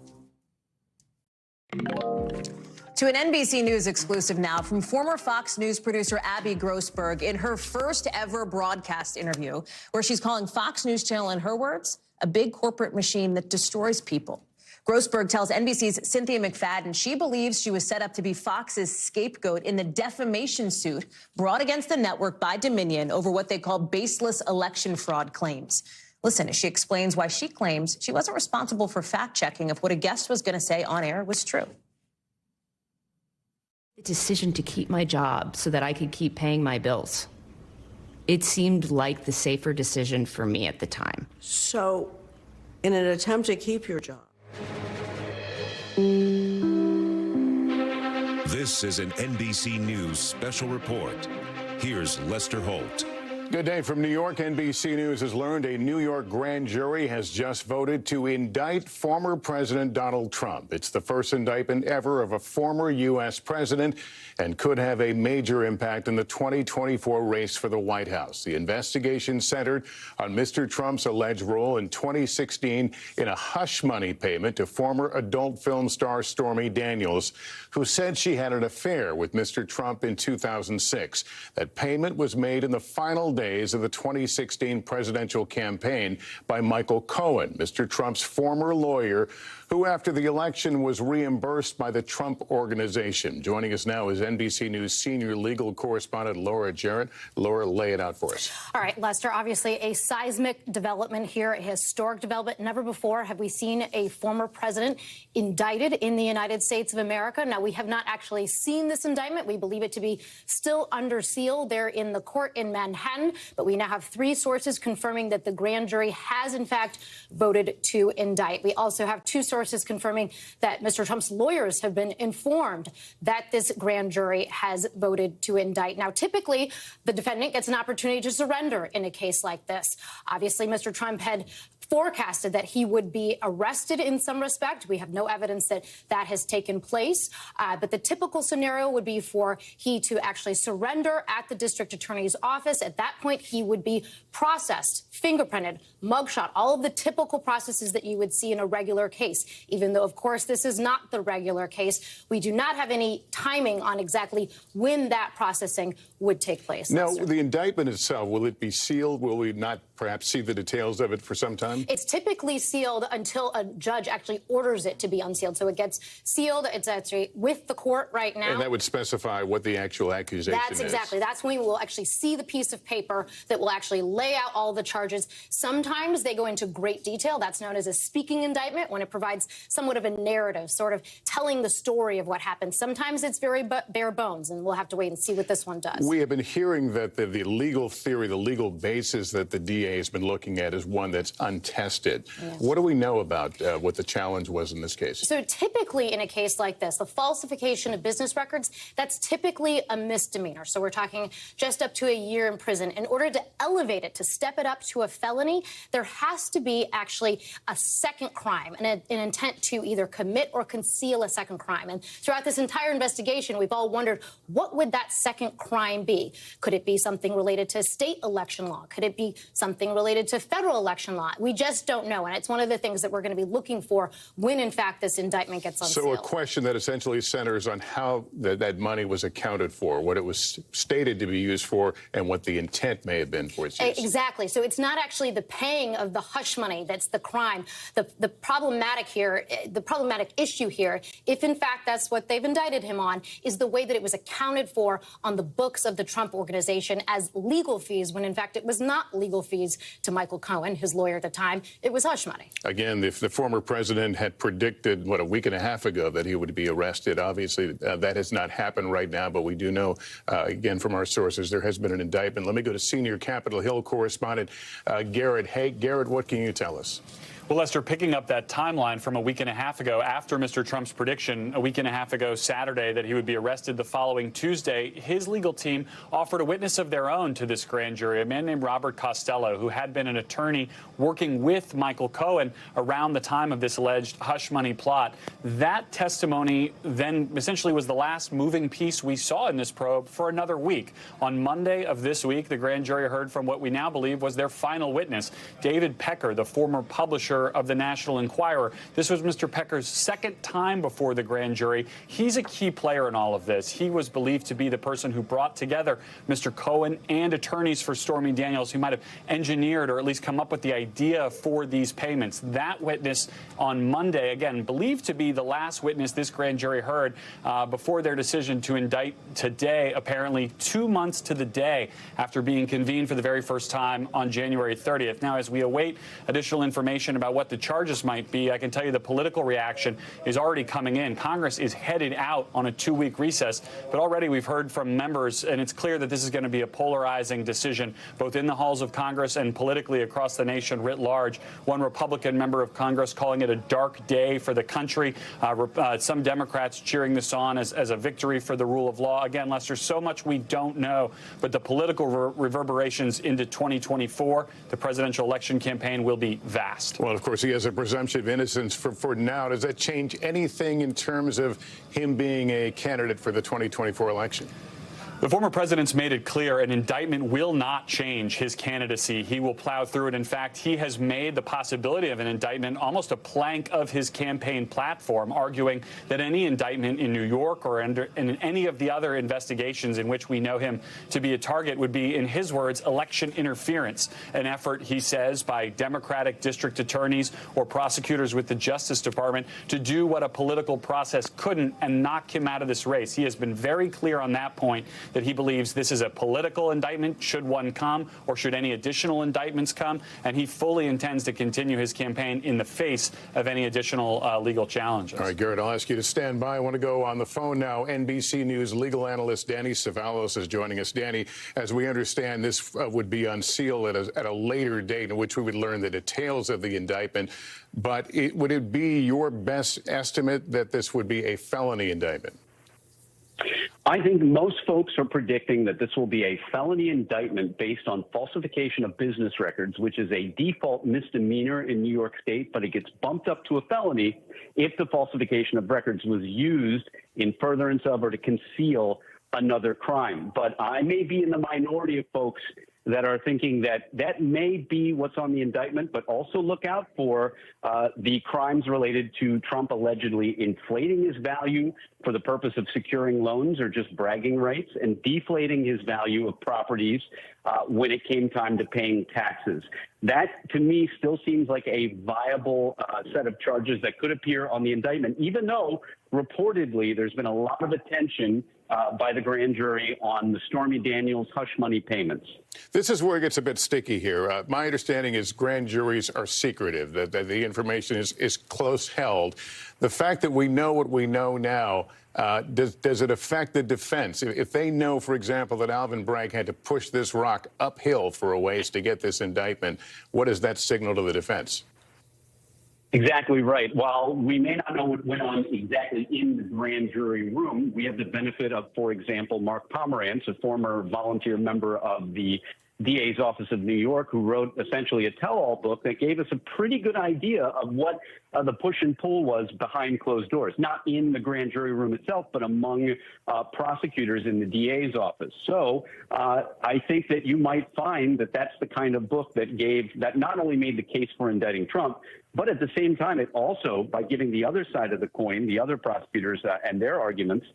To an NBC News exclusive now from former Fox News producer Abby Grossberg in her first ever broadcast interview, where she's calling Fox News Channel, in her words, a big corporate machine that destroys people. Grossberg tells NBC's Cynthia McFadden she believes she was set up to be Fox's scapegoat in the defamation suit brought against the network by Dominion over what they call baseless election fraud claims. Listen as she explains why she claims she wasn't responsible for fact-checking if what a guest was going to say on air was true. The decision to keep my job so that I could keep paying my bills. It seemed like the safer decision for me at the time. So, in an attempt to keep your job. This is an NBC News special report. Here's Lester Holt. Good day from New York. NBC News has learned a New York grand jury has just voted to indict former President Donald Trump. It's the first indictment ever of a former U.S. president and could have a major impact in the 2024 race for the White House. The investigation centered on Mr. Trump's alleged role in 2016 in a hush money payment to former adult film star Stormy Daniels, who said she had an affair with Mr. Trump in 2006. That payment was made in the final days of the 2016 presidential campaign by Michael Cohen, Mr. Trump's former lawyer, who after the election was reimbursed by the Trump Organization. Joining us now is NBC News senior legal correspondent Laura Jarrett. Laura, lay it out for us. All right, Lester, obviously a seismic development here, a historic development. Never before have we seen a former president indicted in the United States of America. Now, we have not actually seen this indictment. We believe it to be still under seal there in the court in Manhattan. But we now have 3 sources confirming that the grand jury has, in fact, voted to indict. We also have 2 sources confirming that Mr. Trump's lawyers have been informed that this grand jury has voted to indict. Now, typically, the defendant gets an opportunity to surrender in a case like this. Obviously, Mr. Trump had forecasted that he would be arrested in some respect. We have no evidence that that has taken place. But the typical scenario would be for he to actually surrender at the district attorney's office. At that point, he would be processed, fingerprinted, mugshot, all of the typical processes that you would see in a regular case. Even though, of course, this is not the regular case, we do not have any timing on exactly when that processing would take place. Now, the indictment itself, will it be sealed? Will we not perhaps see the details of it for some time? It's typically sealed until a judge actually orders it to be unsealed. So it gets sealed. It's actually with the court right now. And that would specify what the actual accusation is. That's exactly. That's when we will actually see the piece of paper that will actually lay out all the charges. Sometimes they go into great detail. That's known as a speaking indictment, when it provides somewhat of a narrative, sort of telling the story of what happened. Sometimes it's very bare bones, and we'll have to wait and see what this one does. We have been hearing that the legal theory, the legal basis that the DA has been looking at is one that's untested. Yes. What do we know about what the challenge was in this case? So typically in a case like this, the falsification of business records, that's typically a misdemeanor. So we're talking just up to a year in prison. In order to elevate it, to step it up to a felony, there has to be actually a second crime, an intent to either commit or conceal a second crime. And throughout this entire investigation, we've all wondered, what would that second crime be? Could it be something related to state election law? Could it be something related to federal election law? We just don't know. And it's one of the things that we're going to be looking for when, in fact, this indictment gets unsealed. So a question that essentially centers on how that money was accounted for, what it was stated to be used for, and what the intent may have been for its use. Exactly. So it's not actually the paying of the hush money that's the crime. The problematic issue here, if in fact that's what they've indicted him on, is the way that it was accounted for on the books of the Trump Organization as legal fees, when in fact it was not legal fees to Michael Cohen, his lawyer at the time. It was hush money. Again, if the former president had predicted, a week and a half ago that he would be arrested, obviously that has not happened right now, but we do know, again, from our sources, there has been an indictment. Let me go to senior Capitol Hill correspondent Garrett Hague. Garrett, what can you tell us? Well, Lester, picking up that timeline from a week and a half ago, after Mr. Trump's prediction a week and a half ago Saturday that he would be arrested the following Tuesday, his legal team offered a witness of their own to this grand jury, a man named Robert Costello, who had been an attorney working with Michael Cohen around the time of this alleged hush money plot. That testimony then essentially was the last moving piece we saw in this probe for another week. On Monday of this week, the grand jury heard from what we now believe was their final witness, David Pecker, the former publisher of the National Enquirer. This was Mr. Pecker's second time before the grand jury. He's a key player in all of this. He was believed to be the person who brought together Mr. Cohen and attorneys for Stormy Daniels, who might have engineered or at least come up with the idea for these payments. That witness on Monday, again, believed to be the last witness this grand jury heard before their decision to indict today, apparently 2 months to the day after being convened for the very first time on January 30th. Now, as we await additional information about about what the charges might be, I can tell you the political reaction is already coming in. Congress is headed out on a 2-week recess, but already we've heard from members, and it's clear that this is going to be a polarizing decision, both in the halls of Congress and politically across the nation writ large. One Republican member of Congress calling it a dark day for the country. Some Democrats cheering this on as a victory for the rule of law. Again, Lester, so much we don't know, but the political reverberations into 2024, the presidential election campaign, will be vast. Well, of course, he has a presumption of innocence for now. Does that change anything in terms of him being a candidate for the 2024 election? The former president's made it clear an indictment will not change his candidacy. He will plow through it. In fact, he has made the possibility of an indictment almost a plank of his campaign platform, arguing that any indictment in New York or in any of the other investigations in which we know him to be a target would be, in his words, election interference, an effort, he says, by Democratic district attorneys or prosecutors with the Justice Department to do what a political process couldn't and knock him out of this race. He has been very clear on that point, that he believes this is a political indictment, should one come, or should any additional indictments come, and he fully intends to continue his campaign in the face of any additional legal challenges. All right, Garrett, I'll ask you to stand by. I want to go on the phone now. NBC News legal analyst Danny Cevallos is joining us. Danny, as we understand, this would be unsealed at a later date in which we would learn the details of the indictment, but would it be your best estimate that this would be a felony indictment? I think most folks are predicting that this will be a felony indictment based on falsification of business records, which is a default misdemeanor in New York State, but it gets bumped up to a felony if the falsification of records was used in furtherance of or to conceal another crime. But I may be in the minority of folks that are thinking that that may be what's on the indictment, but also look out for the crimes related to Trump allegedly inflating his value for the purpose of securing loans or just bragging rights, and deflating his value of properties when it came time to paying taxes. That, to me, still seems like a viable set of charges that could appear on the indictment, even though reportedly there's been a lot of attention by the grand jury on the Stormy Daniels hush money payments. This is where it gets a bit sticky here. My understanding is grand juries are secretive, that the information is close held. The fact that we know what we know now, does it affect the defense? If they know, for example, that Alvin Bragg had to push this rock uphill for a ways to get this indictment, what does that signal to the defense? Exactly right. While we may not know what went on exactly in the grand jury room, we have the benefit of, for example, Mark Pomeranz, a former volunteer member of the DA's office of New York, who wrote essentially a tell-all book that gave us a pretty good idea of what the push and pull was behind closed doors, not in the grand jury room itself, but among prosecutors in the DA's office. So I think that you might find that that's the kind of book that not only made the case for indicting Trump, but at the same time, it also, by giving the other side of the coin, the other prosecutors and their arguments,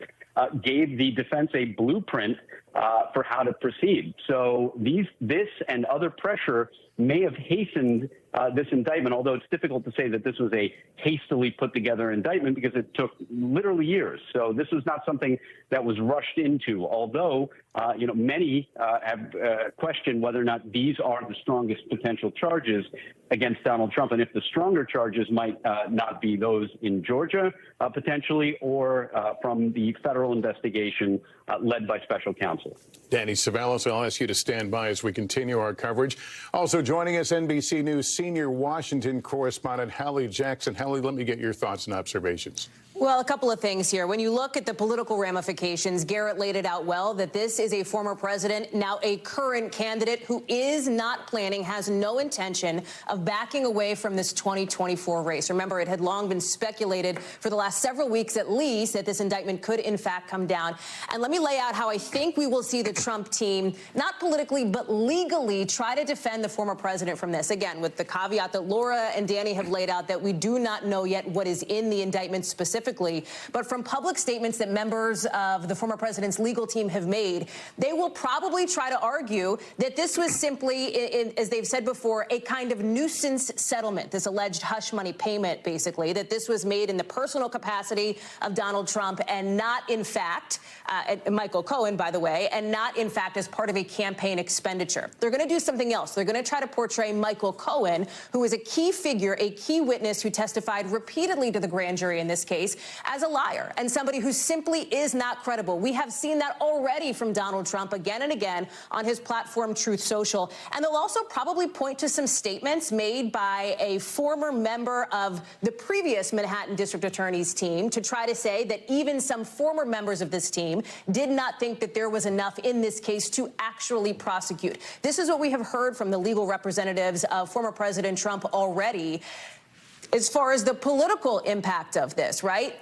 gave the defense a blueprint for how to proceed. So this and other pressure may have hastened this indictment, although it's difficult to say that this was a hastily put together indictment because it took literally years. So this was not something that was rushed into, although many have questioned whether or not these are the strongest potential charges against Donald Trump, and if the stronger charges might not be those in Georgia potentially, or from the federal investigation led by special counsel. Danny Cevallos, I'll ask you to stand by as we continue our coverage. Also joining us, NBC News senior Washington correspondent Hallie Jackson. Hallie, let me get your thoughts and observations. Well, a couple of things here. When you look at the political ramifications, Garrett laid it out well, that this is a former president, now a current candidate who is not planning, has no intention of backing away from this 2024 race. Remember, it had long been speculated for the last several weeks at least that this indictment could in fact come down. And let me lay out how I think we will see the Trump team, not politically, but legally, try to defend the former president from this. Again, with the caveat that Laura and Danny have laid out that we do not know yet what is in the indictment specifically. specifically, but from public statements that members of the former president's legal team have made, they will probably try to argue that this was simply, as they've said before, a kind of nuisance settlement, this alleged hush money payment, basically, that this was made in the personal capacity of Donald Trump and not, in fact, Michael Cohen, by the way, and not, in fact, as part of a campaign expenditure. They're going to do something else. They're going to try to portray Michael Cohen, who is a key figure, a key witness who testified repeatedly to the grand jury in this case, as a liar and somebody who simply is not credible. We have seen that already from Donald Trump again and again on his platform, Truth Social. And they'll also probably point to some statements made by a former member of the previous Manhattan District Attorney's team to try to say that even some former members of this team did not think that there was enough in this case to actually prosecute. This is what we have heard from the legal representatives of former President Trump already. As far as the political impact of this, right?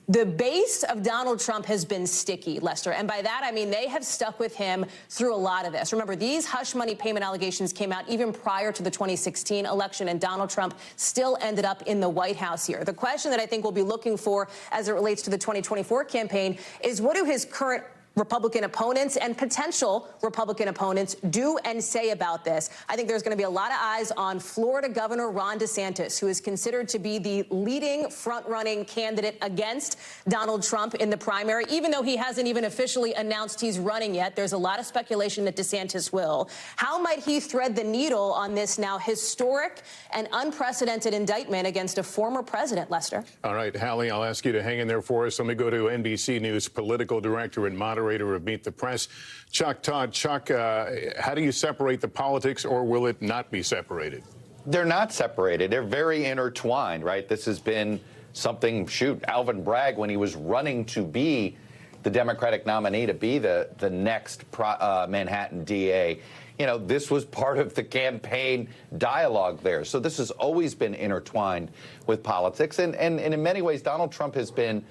The base of Donald Trump has been sticky, Lester. And by that, I mean they have stuck with him through a lot of this. Remember, these hush money payment allegations came out even prior to the 2016 election, and Donald Trump still ended up in the White House here. The question that I think we'll be looking for as it relates to the 2024 campaign is what do his current Republican opponents and potential Republican opponents do and say about this. I think there's going to be a lot of eyes on Florida Governor Ron DeSantis, who is considered to be the leading front-running candidate against Donald Trump in the primary. Even though he hasn't even officially announced he's running yet, there's a lot of speculation that DeSantis will. How might he thread the needle on this now historic and unprecedented indictment against a former president, Lester? All right, Hallie, I'll ask you to hang in there for us. Let me go to NBC News political director and moderator of Meet the Press, Chuck Todd. Chuck, how do you separate the politics, or will it not be separated? They're not separated. They're very intertwined, right? This has been something, Alvin Bragg, when he was running to be the Democratic nominee, to be the next Manhattan DA, you know, this was part of the campaign dialogue there. So this has always been intertwined with politics. And in many ways, Donald Trump has been,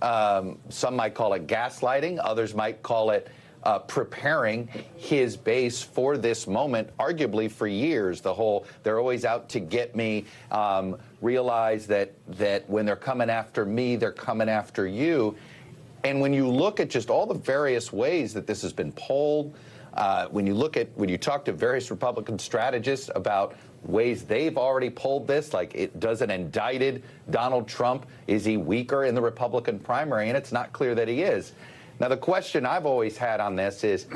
some might call it gaslighting, others might call it preparing his base for this moment, arguably for years. They're always out to get me, realize that when they're coming after me, they're coming after you. And when you look at just all the various ways that this has been polled, when you talk to various Republican strategists about ways they've already polled this, like does an indicted Donald Trump, is he weaker in the Republican primary? And it's not clear that he is. Now, the question I've always had on this is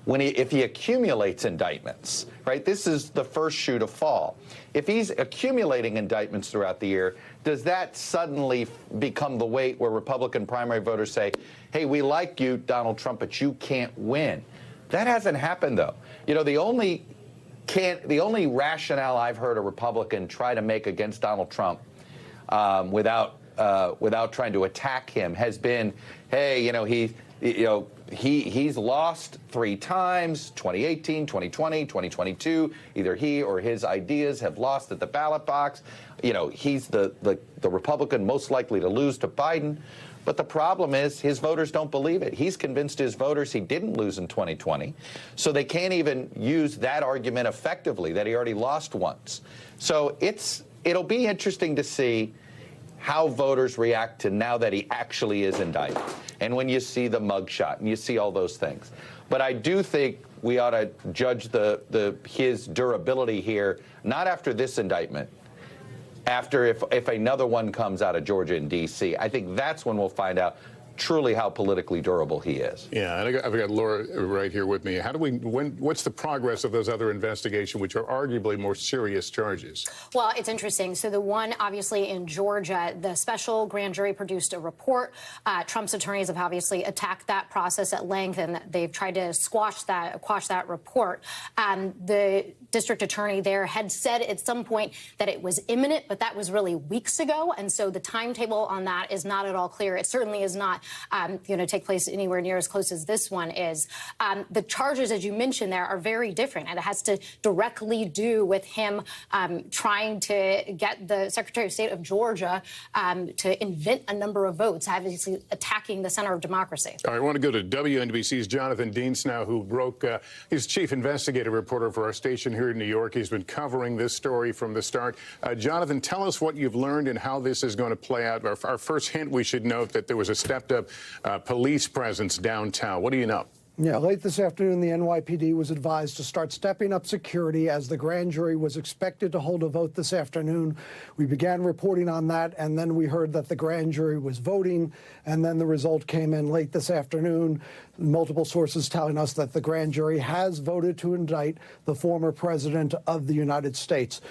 if he accumulates indictments, right? This is the first shoe to fall. If he's accumulating indictments throughout the year, does that suddenly become the weight where Republican primary voters say, hey, we like you, Donald Trump, but you can't win? That hasn't happened, though. You know, the only rationale I've heard a Republican try to make against Donald Trump without trying to attack him has been, hey, he's lost 3 times, 2018, 2020, 2022. Either he or his ideas have lost at the ballot box. You know, he's the Republican most likely to lose to Biden. But the problem is his voters don't believe it. He's convinced his voters he didn't lose in 2020. So they can't even use that argument effectively, that he already lost once. So it'll be interesting to see how voters react to now that he actually is indicted. And when you see the mugshot and you see all those things. But I do think we ought to judge his durability here, not after this indictment, after if another one comes out of Georgia and D.C. I think that's when we'll find out truly how politically durable he is. Yeah, and I've got Laura right here with me. What's the progress of those other investigations, which are arguably more serious charges? Well, it's interesting. So the one, obviously, in Georgia, the special grand jury produced a report. Trump's attorneys have obviously attacked that process at length, and they've tried to quash that report. The district attorney there had said at some point that it was imminent, but that was really weeks ago. And so the timetable on that is not at all clear. It certainly is not going to take place anywhere near as close as this one is. The charges, as you mentioned there, are very different, and it has to directly do with him trying to get the Secretary of State of Georgia to invent a number of votes, obviously attacking the center of democracy. All right, I want to go to WNBC's Jonathan Dienst now, who broke his chief investigative reporter for our station here in New York. He's been covering this story from the start. Jonathan, tell us what you've learned and how this is going to play out. Our first hint, we should note that there was a stepped-up police presence downtown. What do you know? Yeah, late this afternoon, the NYPD was advised to start stepping up security as the grand jury was expected to hold a vote this afternoon. We began reporting on that, and then we heard that the grand jury was voting, and then the result came in late this afternoon. Multiple sources telling us that the grand jury has voted to indict the former president of the United States.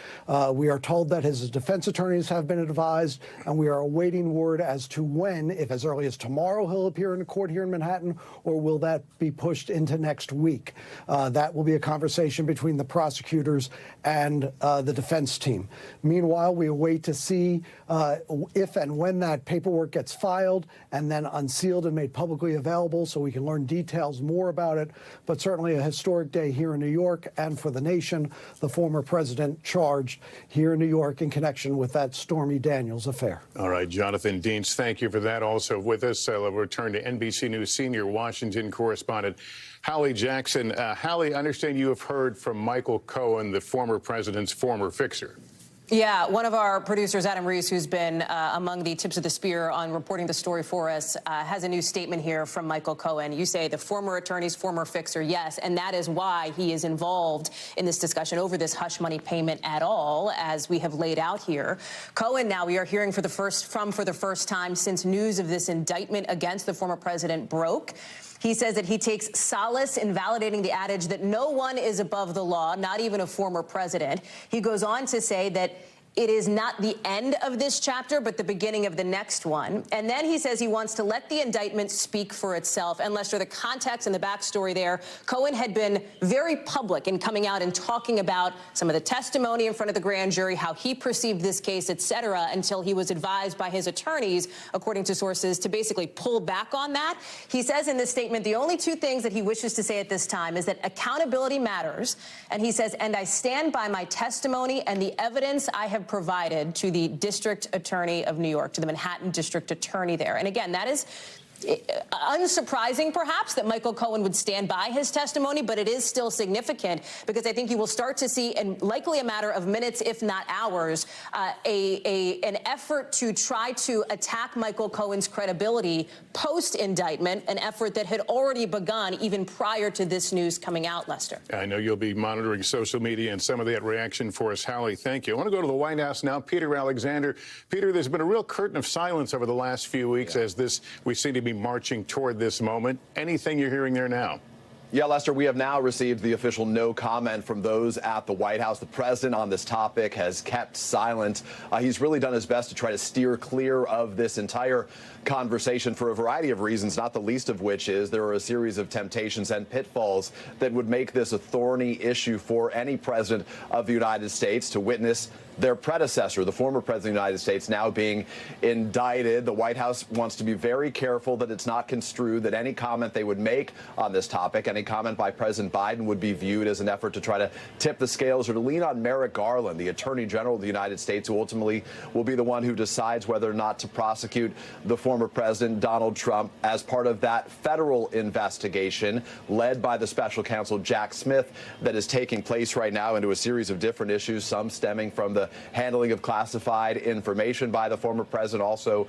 We are told that his defense attorneys have been advised, and we are awaiting word as to when, if as early as tomorrow, he'll appear in court here in Manhattan, or will that be pushed into next week. That will be a conversation between the prosecutors and the defense team. Meanwhile, we await to see if and when that paperwork gets filed and then unsealed and made publicly available so we can learn details more about it. But certainly a historic day here in New York and for the nation. The former president charged here in New York in connection with that Stormy Daniels affair. All right, Jonathan Dienst, thank you for that. Also with us, we'll return to NBC News senior Washington correspondent Hallie Jackson. Hallie, I understand you have heard from Michael Cohen, the former president's former fixer. Yeah, one of our producers, Adam Reese, who's been among the tips of the spear on reporting the story for us, has a new statement here from Michael Cohen. You say the former attorney's former fixer, yes, and that is why he is involved in this discussion over this hush money payment at all, as we have laid out here. Cohen, now we are hearing for the first time since news of this indictment against the former president broke. He says that he takes solace in validating the adage that no one is above the law, not even a former president. He goes on to say that it is not the end of this chapter, but the beginning of the next one. And then he says he wants to let the indictment speak for itself. And Lester, the context and the backstory there, Cohen had been very public in coming out and talking about some of the testimony in front of the grand jury, how he perceived this case, et cetera, until he was advised by his attorneys, according to sources, to basically pull back on that. He says in this statement, the only two things that he wishes to say at this time is that accountability matters. And he says, and I stand by my testimony and the evidence I have provided to the district attorney of New York, to the Manhattan district attorney there. And again, that is unsurprising, perhaps, that Michael Cohen would stand by his testimony, but it is still significant because I think you will start to see, in likely a matter of minutes, if not hours, an effort to try to attack Michael Cohen's credibility post-indictment, an effort that had already begun even prior to this news coming out, Lester. I know you'll be monitoring social media and some of that reaction for us, Hallie. Thank you. I want to go to the White House now. Peter Alexander. Peter, there's been a real curtain of silence over the last few weeks as we seem to be marching toward this moment. Anything you're hearing there now? Yeah, Lester, we have now received the official no comment from those at the White House. The president on this topic has kept silent. He's really done his best to try to steer clear of this entire conversation for a variety of reasons, not the least of which is there are a series of temptations and pitfalls that would make this a thorny issue for any president of the United States to witness their predecessor, the former president of the United States, now being indicted. The White House wants to be very careful that it's not construed that any comment they would make on this topic, any comment by President Biden, would be viewed as an effort to try to tip the scales or to lean on Merrick Garland, the Attorney General of the United States, who ultimately will be the one who decides whether or not to prosecute the former president, Donald Trump, as part of that federal investigation led by the special counsel Jack Smith that is taking place right now into a series of different issues, some stemming from the handling of classified information by the former president, also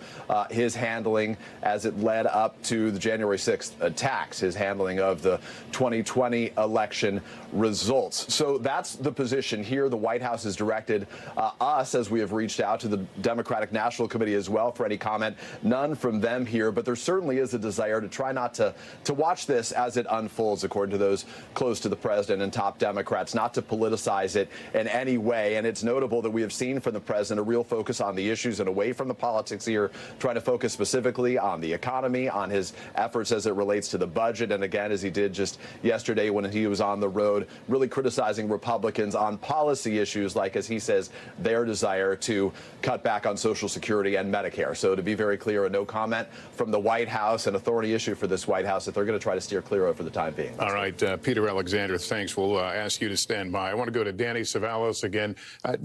his handling as it led up to the January 6th attacks, his handling of the 2020 election results. So that's the position here. The White House has directed us, as we have reached out to the Democratic National Committee as well, for any comment. None from them here, but there certainly is a desire to try not to watch this as it unfolds, according to those close to the president and top Democrats, not to politicize it in any way. And it's notable that we have seen from the president a real focus on the issues and away from the politics here, trying to focus specifically on the economy, on his efforts as it relates to the budget, and again, as he did just just yesterday when he was on the road, really criticizing Republicans on policy issues like, as he says, their desire to cut back on Social Security and Medicare. So to be very clear, a no comment from the White House, an authority issue for this White House that they're going to try to steer clear of for the time being. All right, Peter Alexander, thanks. We'll ask you to stand by. I want to go to Danny Savalos again.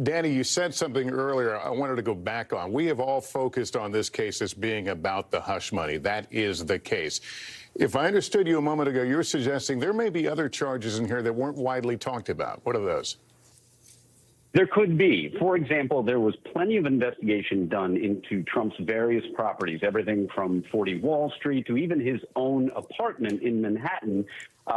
Danny, you said something earlier I wanted to go back on. We have all focused on this case as being about the hush money. That is the case. If I understood you a moment ago, you're suggesting there may be other charges in here that weren't widely talked about. What are those? There could be. For example, there was plenty of investigation done into Trump's various properties, everything from 40 Wall Street to even his own apartment in Manhattan,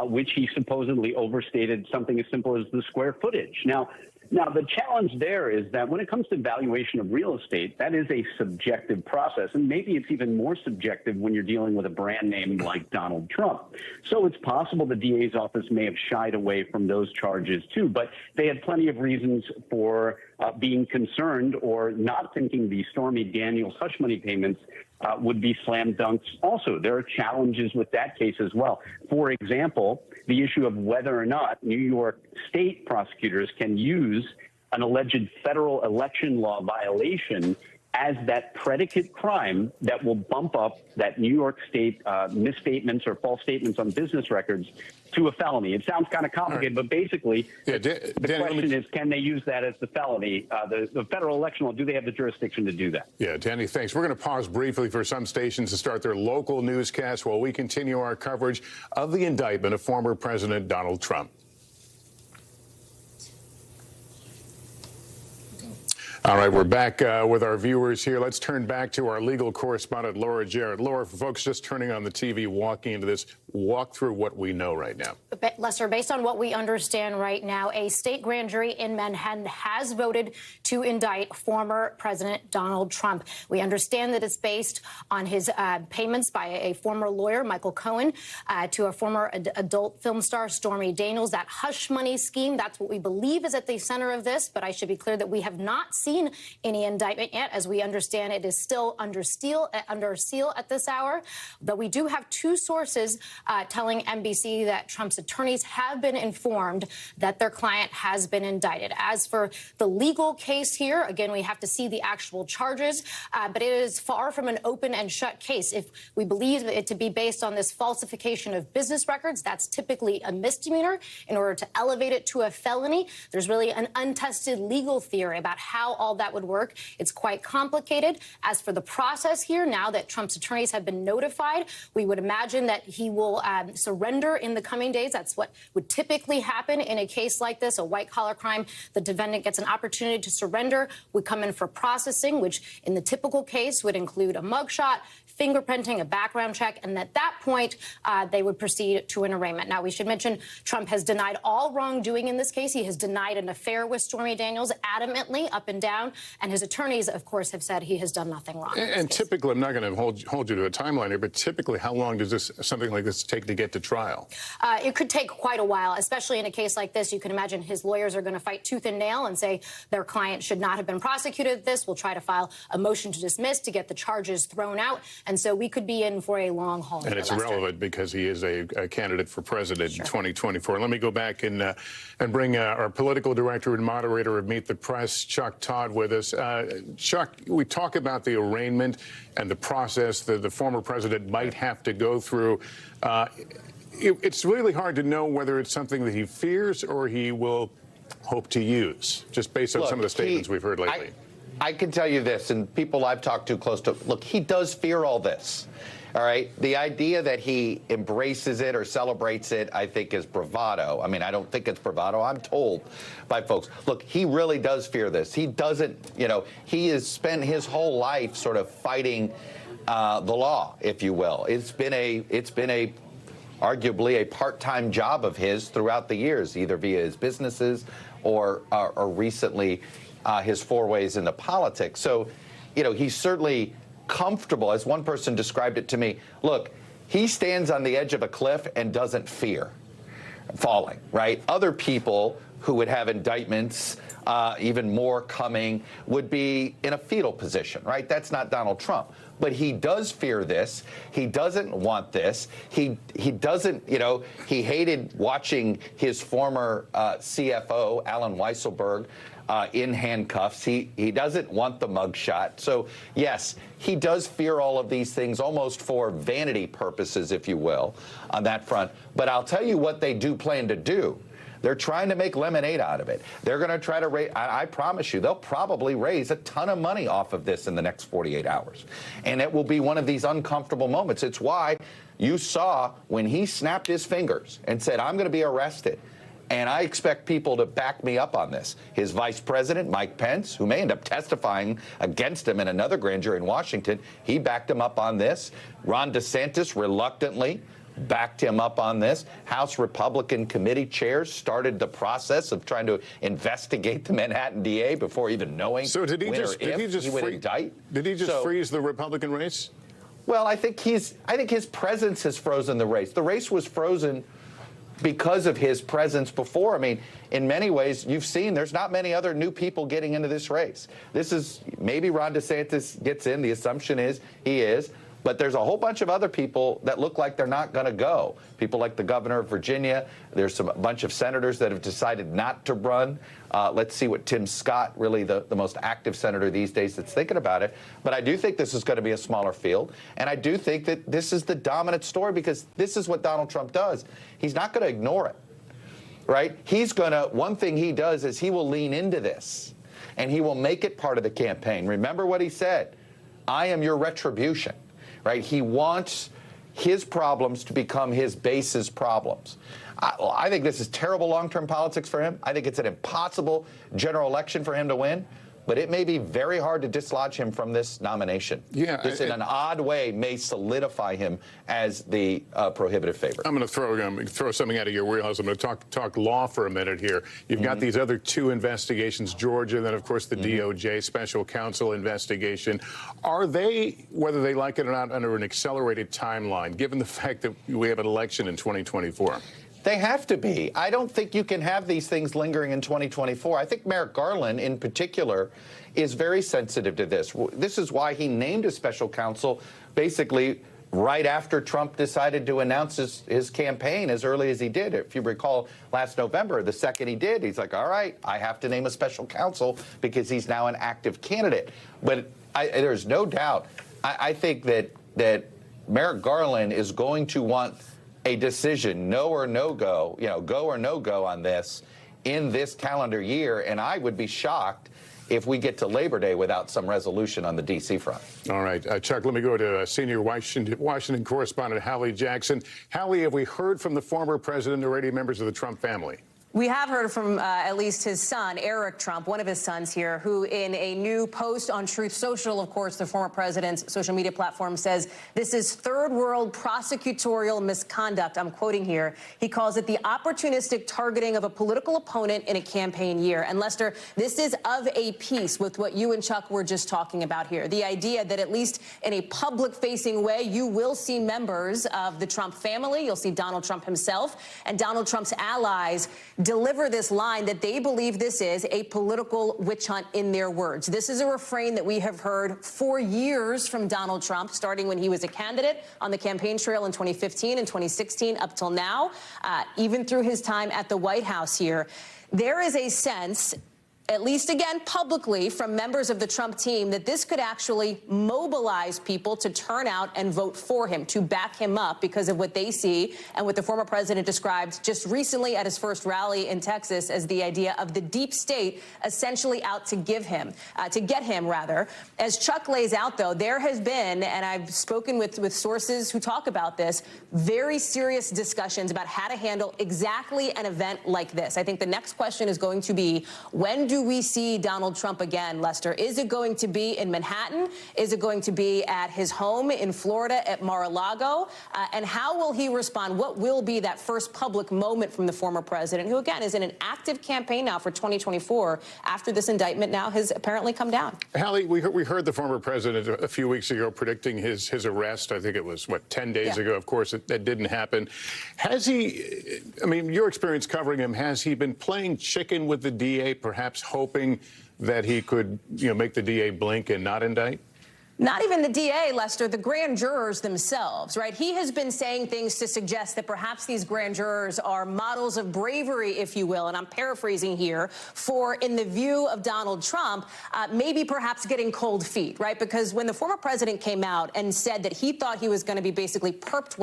which he supposedly overstated something as simple as the square footage. Now, the challenge there is that when it comes to valuation of real estate, that is a subjective process. And maybe it's even more subjective when you're dealing with a brand name like Donald Trump. So it's possible the DA's office may have shied away from those charges, too. But they had plenty of reasons for being concerned or not thinking the Stormy Daniels hush money payments would be slam dunks. Also, there are challenges with that case as well. For example, the issue of whether or not New York state prosecutors can use an alleged federal election law violation as that predicate crime that will bump up that New York state misstatements or false statements on business records to a felony. It sounds kind of complicated, but basically the question is, can they use that as the felony? The federal election law, do they have the jurisdiction to do that? Yeah, Danny, thanks. We're going to pause briefly for some stations to start their local newscasts while we continue our coverage of the indictment of former President Donald Trump. All right, we're back with our viewers here. Let's turn back to our legal correspondent, Laura Jarrett. Laura, for folks just turning on the TV, walking into this, walk through what we know right now. Lester, based on what we understand right now, a state grand jury in Manhattan has voted to indict former President Donald Trump. We understand that it's based on his payments by a former lawyer, Michael Cohen, to a former adult film star, Stormy Daniels. That hush money scheme, that's what we believe is at the center of this. But I should be clear that we have not seen any indictment yet. As we understand, it is still under seal at this hour. But we do have two sources telling NBC that Trump's attorneys have been informed that their client has been indicted. As for the legal case here, again, we have to see the actual charges, but it is far from an open and shut case. If we believe it to be based on this falsification of business records, that's typically a misdemeanor. In order to elevate it to a felony, there's really an untested legal theory about how all that would work. It's quite complicated. As for the process here, now that Trump's attorneys have been notified, we would imagine that he will surrender in the coming days. That's what would typically happen in a case like this, a white-collar crime. The defendant gets an opportunity to surrender, would come in for processing, which in the typical case would include a mugshot, fingerprinting, a background check, and at that point, they would proceed to an arraignment. Now, we should mention Trump has denied all wrongdoing in this case. He has denied an affair with Stormy Daniels adamantly, up and down, and his attorneys, of course, have said he has done nothing wrong. And typically, I'm not going to hold you to a timeline here, but typically, how long does something like this take to get to trial? It could take quite a while, especially in a case like this. You can imagine his lawyers are going to fight tooth and nail and say their client should not have been prosecuted. This will try to file a motion to dismiss to get the charges thrown out. And so we could be in for a long haul. And it's relevant because he is a candidate for president in 2024. Let me go back and bring our political director and moderator of Meet the Press, Chuck Todd, with us. Chuck, we talk about the arraignment and the process that the former president might have to go through. It's really hard to know whether it's something that he fears or he will hope to use, just based on some of the statements we've heard lately. I can tell you this, and people I've talked to close to, look, he does fear all this. All right. The idea that he embraces it or celebrates it, I think, is bravado. I mean, I don't think it's bravado. I'm told by folks, look, he really does fear this. He doesn't, he has spent his whole life sort of fighting the law, if you will. It's been arguably a part-time job of his throughout the years, either via his businesses or recently his forays into politics. So, he's certainly comfortable. As one person described it to me, look, he stands on the edge of a cliff and doesn't fear falling, right? Other people who would have indictments, even more coming, would be in a fetal position, right? That's not Donald Trump. But he does fear this. He doesn't want this. He doesn't, you know, he hated watching his former CFO, Alan Weisselberg, in handcuffs. He doesn't want the mugshot. So, yes, he does fear all of these things almost for vanity purposes, if you will, on that front. But I'll tell you what they do plan to do. They're trying to make lemonade out of it. They're going to try to raise, I promise you, they'll probably raise a ton of money off of this in the next 48 hours. And it will be one of these uncomfortable moments. It's why you saw when he snapped his fingers and said, I'm going to be arrested. And I expect people to back me up on this. His vice president, Mike Pence, who may end up testifying against him in another grand jury in Washington, he backed him up on this. Ron DeSantis reluctantly backed him up on this. House Republican committee chairs started the process of trying to investigate the Manhattan DA before even knowing so did he when just, or if he would indict. Did he just freeze the Republican race? Well, I think his presence has frozen the race. The race was frozen because of his presence before. I mean, in many ways, you've seen there's not many other new people getting into this race. This is maybe Ron DeSantis gets in. The assumption is he is. But there's a whole bunch of other people that look like they're not going to go. People like the governor of Virginia. There's a bunch of senators that have decided not to run. Let's see what Tim Scott, really the most active senator these days that's thinking about it. But I do think this is going to be a smaller field. And I do think that this is the dominant story because this is what Donald Trump does. He's not going to ignore it, right? He's going to, one thing he does is he will lean into this and he will make it part of the campaign. Remember what he said, I am your retribution. Right? He wants his problems to become his base's problems. I think this is terrible long-term politics for him. I think it's an impossible general election for him to win. But it may be very hard to dislodge him from this nomination. Yeah, this, in an odd way, may solidify him as the prohibitive favorite. I'm going to throw something out of your wheelhouse. I'm going to talk law for a minute here. You've got these other two investigations, Georgia, and then, of course, the DOJ special counsel investigation. Are they, whether they like it or not, under an accelerated timeline, given the fact that we have an election in 2024? They have to be. I don't think you can have these things lingering in 2024. I think Merrick Garland, in particular, is very sensitive to this. This is why he named a special counsel basically right after Trump decided to announce his campaign as early as he did. If you recall, last November, the second he did, he's like, all right, I have to name a special counsel because he's now an active candidate. But there's no doubt, I think that Merrick Garland is going to want a decision, no or no go, go or no go on this in this calendar year. And I would be shocked if we get to Labor Day without some resolution on the D.C. front. All right, Chuck, let me go to senior Washington correspondent Hallie Jackson. Hallie, have we heard from the former president or any members of the Trump family? We have heard from at least his son, Eric Trump, one of his sons here, who in a new post on Truth Social, of course, the former president's social media platform, says this is third world prosecutorial misconduct. I'm quoting here. He calls it the opportunistic targeting of a political opponent in a campaign year. And Lester, this is of a piece with what you and Chuck were just talking about here. The idea that at least in a public facing way, you will see members of the Trump family. You'll see Donald Trump himself and Donald Trump's allies deliver this line that they believe this is a political witch hunt in their words. This is a refrain that we have heard for years from Donald Trump, starting when he was a candidate on the campaign trail in 2015 and 2016 up till now, even through his time at the White House here. There is a sense, at least again publicly from members of the Trump team, that this could actually mobilize people to turn out and vote for him, to back him up because of what they see and what the former president described just recently at his first rally in Texas as the idea of the deep state essentially out to get him. As Chuck lays out, though, there has been, and I've spoken with sources who talk about this, very serious discussions about how to handle exactly an event like this. I think the next question is going to be, when do we see Donald Trump again, Lester? Is it going to be in Manhattan? Is it going to be at his home in Florida at Mar-a-Lago? And how will he respond? What will be that first public moment from the former president, who, again, is in an active campaign now for 2024 after this indictment now has apparently come down? Hallie, we heard the former president a few weeks ago predicting his arrest. I think it was, 10 days ago? Of course, that didn't happen. Has he, I mean, your experience covering him, has he been playing chicken with the DA, perhaps hoping that he could, make the DA blink and not indict? Not even the DA, Lester, the grand jurors themselves, right? He has been saying things to suggest that perhaps these grand jurors are models of bravery, if you will, and I'm paraphrasing here, for, in the view of Donald Trump, maybe perhaps getting cold feet, right? Because when the former president came out and said that he thought he was going to be basically perp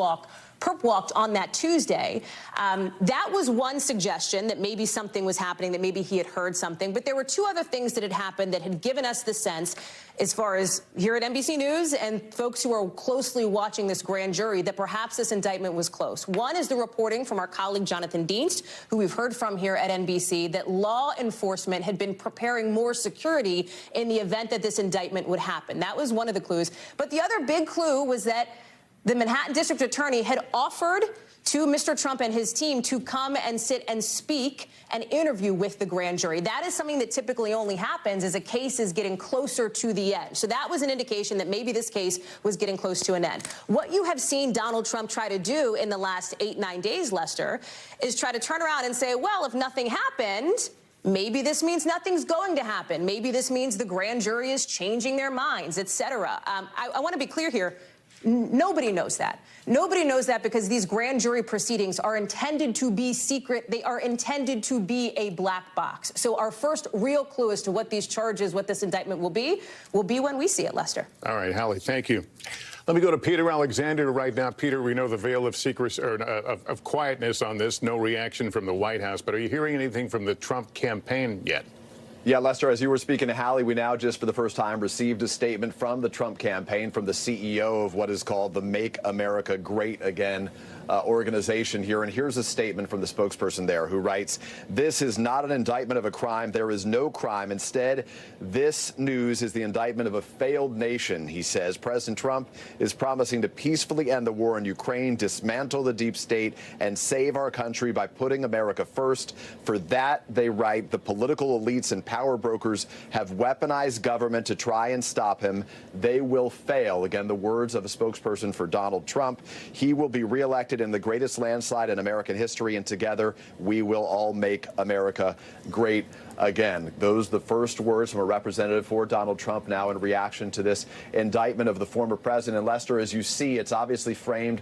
walked on that Tuesday. That was one suggestion that maybe something was happening, that maybe he had heard something. But there were two other things that had happened that had given us the sense, as far as here at NBC News and folks who are closely watching this grand jury, that perhaps this indictment was close. One is the reporting from our colleague Jonathan Dienst, who we've heard from here at NBC, that law enforcement had been preparing more security in the event that this indictment would happen. That was one of the clues. But the other big clue was that the Manhattan District Attorney had offered to Mr. Trump and his team to come and sit and speak and interview with the grand jury. That is something that typically only happens as a case is getting closer to the end. So that was an indication that maybe this case was getting close to an end. What you have seen Donald Trump try to do in the last 8-9 days, Lester, is try to turn around and say, well, if nothing happened, maybe this means nothing's going to happen. Maybe this means the grand jury is changing their minds, et cetera. I want to be clear here. Nobody knows that. Nobody knows that because these grand jury proceedings are intended to be secret. They are intended to be a black box. So our first real clue as to what these charges, what this indictment will be when we see it, Lester. All right, Hallie, thank you. Let me go to Peter Alexander right now. Peter, we know the veil of secrecy or of quietness on this. No reaction from the White House. But are you hearing anything from the Trump campaign yet? Yeah, Lester, as you were speaking to Hallie, we now just for the first time received a statement from the Trump campaign, from the CEO of what is called the Make America Great Again organization here. And here's a statement from the spokesperson there who writes, "This is not an indictment of a crime. There is no crime. Instead, this news is the indictment of a failed nation," he says. President Trump is promising to peacefully end the war in Ukraine, dismantle the deep state, and save our country by putting America first. For that, they write, the political elites and power brokers have weaponized government to try and stop him. They will fail. Again, the words of a spokesperson for Donald Trump. He will be reelected in the greatest landslide in American history, and together we will all make America great again. Those are the first words from a representative for Donald Trump now in reaction to this indictment of the former president. And Lester, as you see, it's obviously framed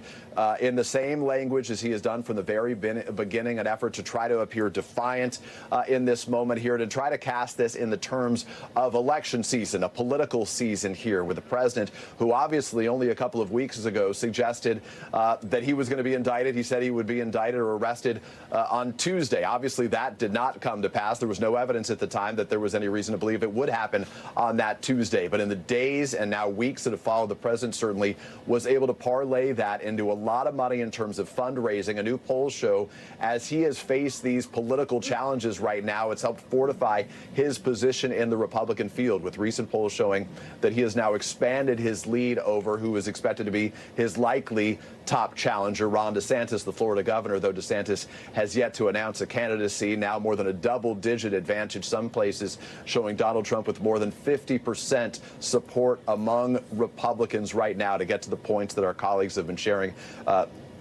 in the same language as he has done from the very beginning, an effort to try to appear defiant in this moment here, to try to cast this in the terms of election season, a political season here with the president who obviously only a couple of weeks ago suggested that he was going to be indicted. He said he would be indicted or arrested on Tuesday. Obviously, that did not come to pass. There was no evidence at the time that there was any reason to believe it would happen on that Tuesday. But in the days and now weeks that have followed, the president certainly was able to parlay that into a lot of money in terms of fundraising. A new polls show as he has faced these political challenges right now, it's helped fortify his position in the Republican field, with recent polls showing that he has now expanded his lead over who is expected to be his likely top challenger, Ron DeSantis, the Florida governor, though DeSantis has yet to announce a candidacy. Now more than a double-digit advantage, some places showing Donald Trump with more than 50% support among Republicans right now, to get to the points that our colleagues have been sharing,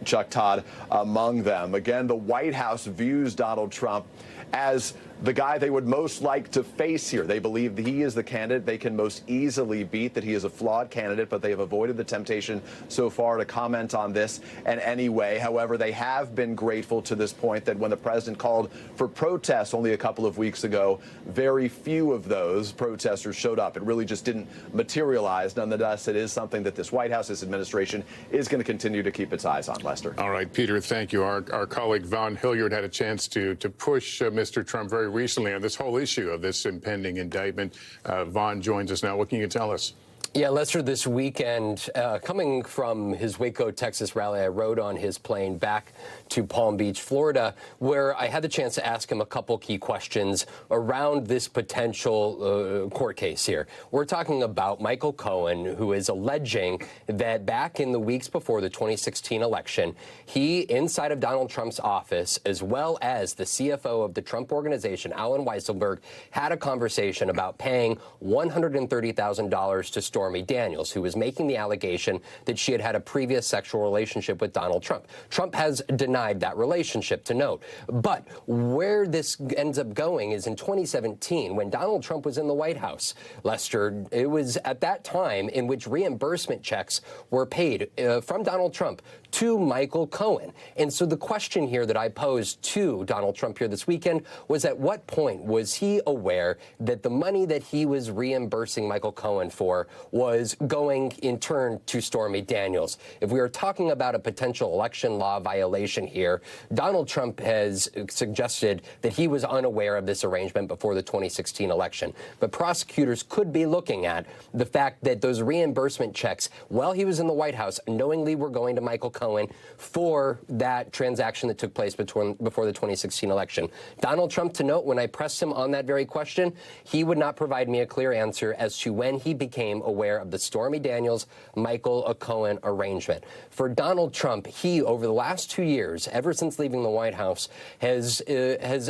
Chuck Todd among them. Again, the White House views Donald Trump as the guy they would most like to face here. They believe that he is the candidate they can most easily beat, that he is a flawed candidate, but they have avoided the temptation so far to comment on this in any way. However, they have been grateful to this point that when the president called for protests only a couple of weeks ago, very few of those protesters showed up. It really just didn't materialize. Nonetheless, it is something that this White House, this administration, is going to continue to keep its eyes on, Lester. All right, Peter, thank you. Our colleague Vaughn Hilliard had a chance to push Mr. Trump very recently on this whole issue of this impending indictment. Vaughn joins us now. What can you tell us? Yeah, Lester, this weekend, coming from his Waco, Texas rally, I rode on his plane back to Palm Beach, Florida, where I had the chance to ask him a couple key questions around this potential court case here. We're talking about Michael Cohen, who is alleging that back in the weeks before the 2016 election, he, inside of Donald Trump's office, as well as the CFO of the Trump Organization, Alan Weisselberg, had a conversation about paying $130,000 to Stormy Stormy Daniels, who was making the allegation that she had had a previous sexual relationship with Donald Trump. Trump has denied that relationship, to note. But where this ends up going is in 2017, when Donald Trump was in the White House. Lester, it was at that time in which reimbursement checks were paid from Donald Trump to Michael Cohen. And so the question here that I posed to Donald Trump here this weekend was, at what point was he aware that the money that he was reimbursing Michael Cohen for was going in turn to Stormy Daniels? If we are talking about a potential election law violation here, Donald Trump has suggested that he was unaware of this arrangement before the 2016 election. But prosecutors could be looking at the fact that those reimbursement checks, while he was in the White House, knowingly were going to Michael Cohen for that transaction that took place before the 2016 election. Donald Trump, to note, when I pressed him on that very question, he would not provide me a clear answer as to when he became aware of the Stormy Daniels Michael Cohen arrangement. For Donald Trump, he, over the last 2 years, ever since leaving the White House, has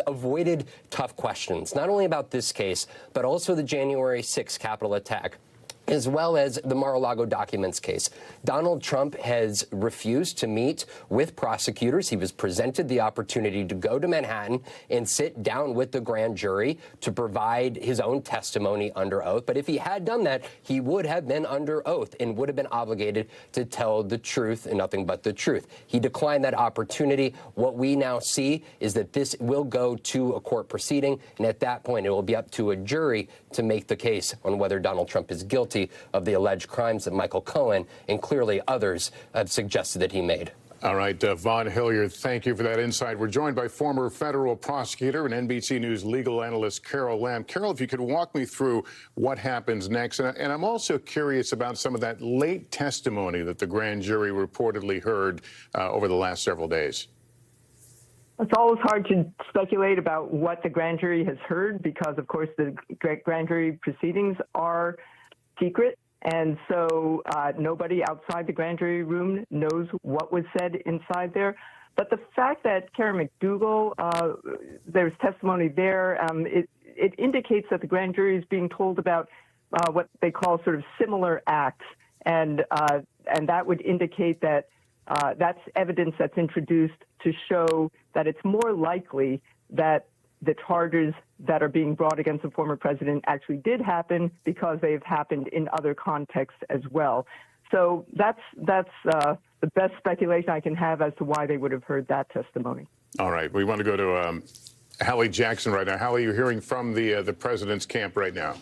avoided tough questions, not only about this case, but also the January 6th Capitol attack, as well as the Mar-a-Lago documents case. Donald Trump has refused to meet with prosecutors. He was presented the opportunity to go to Manhattan and sit down with the grand jury to provide his own testimony under oath. But if he had done that, he would have been under oath and would have been obligated to tell the truth and nothing but the truth. He declined that opportunity. What we now see is that this will go to a court proceeding, and at that point, it will be up to a jury to make the case on whether Donald Trump is guilty of the alleged crimes that Michael Cohen and clearly others have suggested that he made. All right, Vaughn Hilliard, thank you for that insight. We're joined by former federal prosecutor and NBC News legal analyst Carol Lamb. Carol, if you could walk me through what happens next. And I'm also curious about some of that late testimony that the grand jury reportedly heard over the last several days. It's always hard to speculate about what the grand jury has heard because, of course, the grand jury proceedings are secret, and so nobody outside the grand jury room knows what was said inside there. But the fact that Karen McDougal, there's testimony there, it indicates that the grand jury is being told about what they call sort of similar acts, and that would indicate that that's evidence that's introduced to show that it's more likely that the charges that are being brought against the former president actually did happen because they've happened in other contexts as well. So that's the best speculation I can have as to why they would have heard that testimony. All right. We want to go to Hallie Jackson right now. Hallie, you're hearing from the president's camp right now.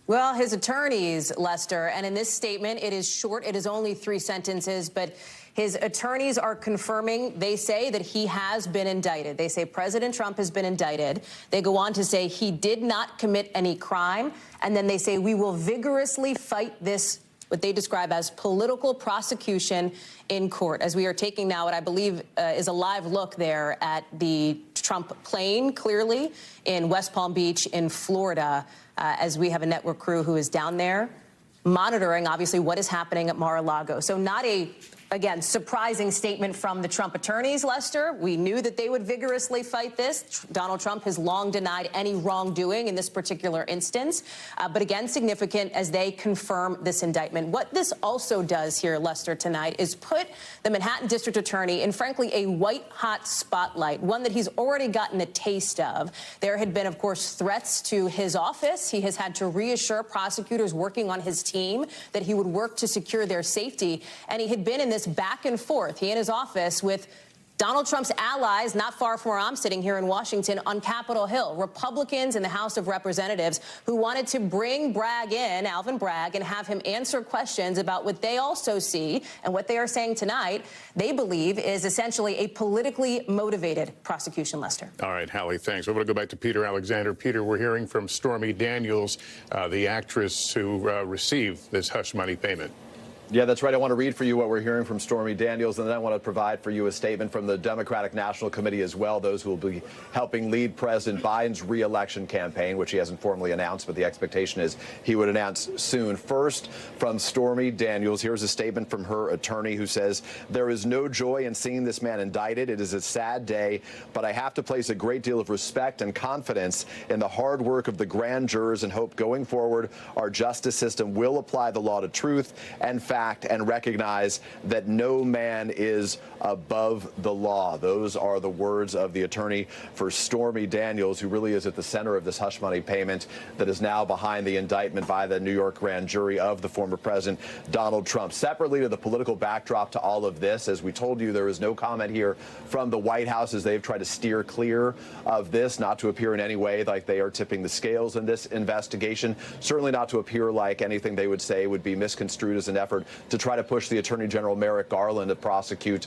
Well, his attorneys, Lester, and in this statement, it is short. It is only 3 sentences, but his attorneys are confirming, they say, that he has been indicted. They say President Trump has been indicted. They go on to say he did not commit any crime. And then they say we will vigorously fight this, what they describe as political prosecution in court. As we are taking now what I believe is a live look there at the Trump plane, clearly, in West Palm Beach in Florida, as we have a network crew who is down there monitoring, obviously, what is happening at Mar-a-Lago. So not a, again, surprising statement from the Trump attorneys, Lester. We knew that they would vigorously fight this. Donald Trump has long denied any wrongdoing in this particular instance. But again, significant as they confirm this indictment. What this also does here, Lester, tonight is put the Manhattan District Attorney in, frankly, a white-hot spotlight, one that he's already gotten a taste of. There had been, of course, threats to his office. He has had to reassure prosecutors working on his team that he would work to secure their safety. And he had been in this back and forth, he and his office, with Donald Trump's allies, not far from where I'm sitting here in Washington, on Capitol Hill, Republicans in the House of Representatives who wanted to bring Bragg in, Alvin Bragg, and have him answer questions about what they also see and what they are saying tonight, they believe is essentially a politically motivated prosecution, Lester. All right, Hallie, thanks. We're going to go back to Peter Alexander. Peter, we're hearing from Stormy Daniels, the actress who received this hush money payment. Yeah, that's right. I want to read for you what we're hearing from Stormy Daniels, and then I want to provide for you a statement from the Democratic National Committee as well, those who will be helping lead President Biden's re-election campaign, which he hasn't formally announced, but the expectation is he would announce soon. First, from Stormy Daniels, here's a statement from her attorney who says, "There is no joy in seeing this man indicted. It is a sad day, but I have to place a great deal of respect and confidence in the hard work of the grand jurors and hope going forward our justice system will apply the law to truth and fact and recognize that no man is above the law." Those are the words of the attorney for Stormy Daniels, who really is at the center of this hush money payment that is now behind the indictment by the New York grand jury of the former president, Donald Trump. Separately to the political backdrop to all of this, as we told you, there is no comment here from the White House as they've tried to steer clear of this, not to appear in any way like they are tipping the scales in this investigation, certainly not to appear like anything they would say would be misconstrued as an effort to try to push the Attorney General Merrick Garland to prosecute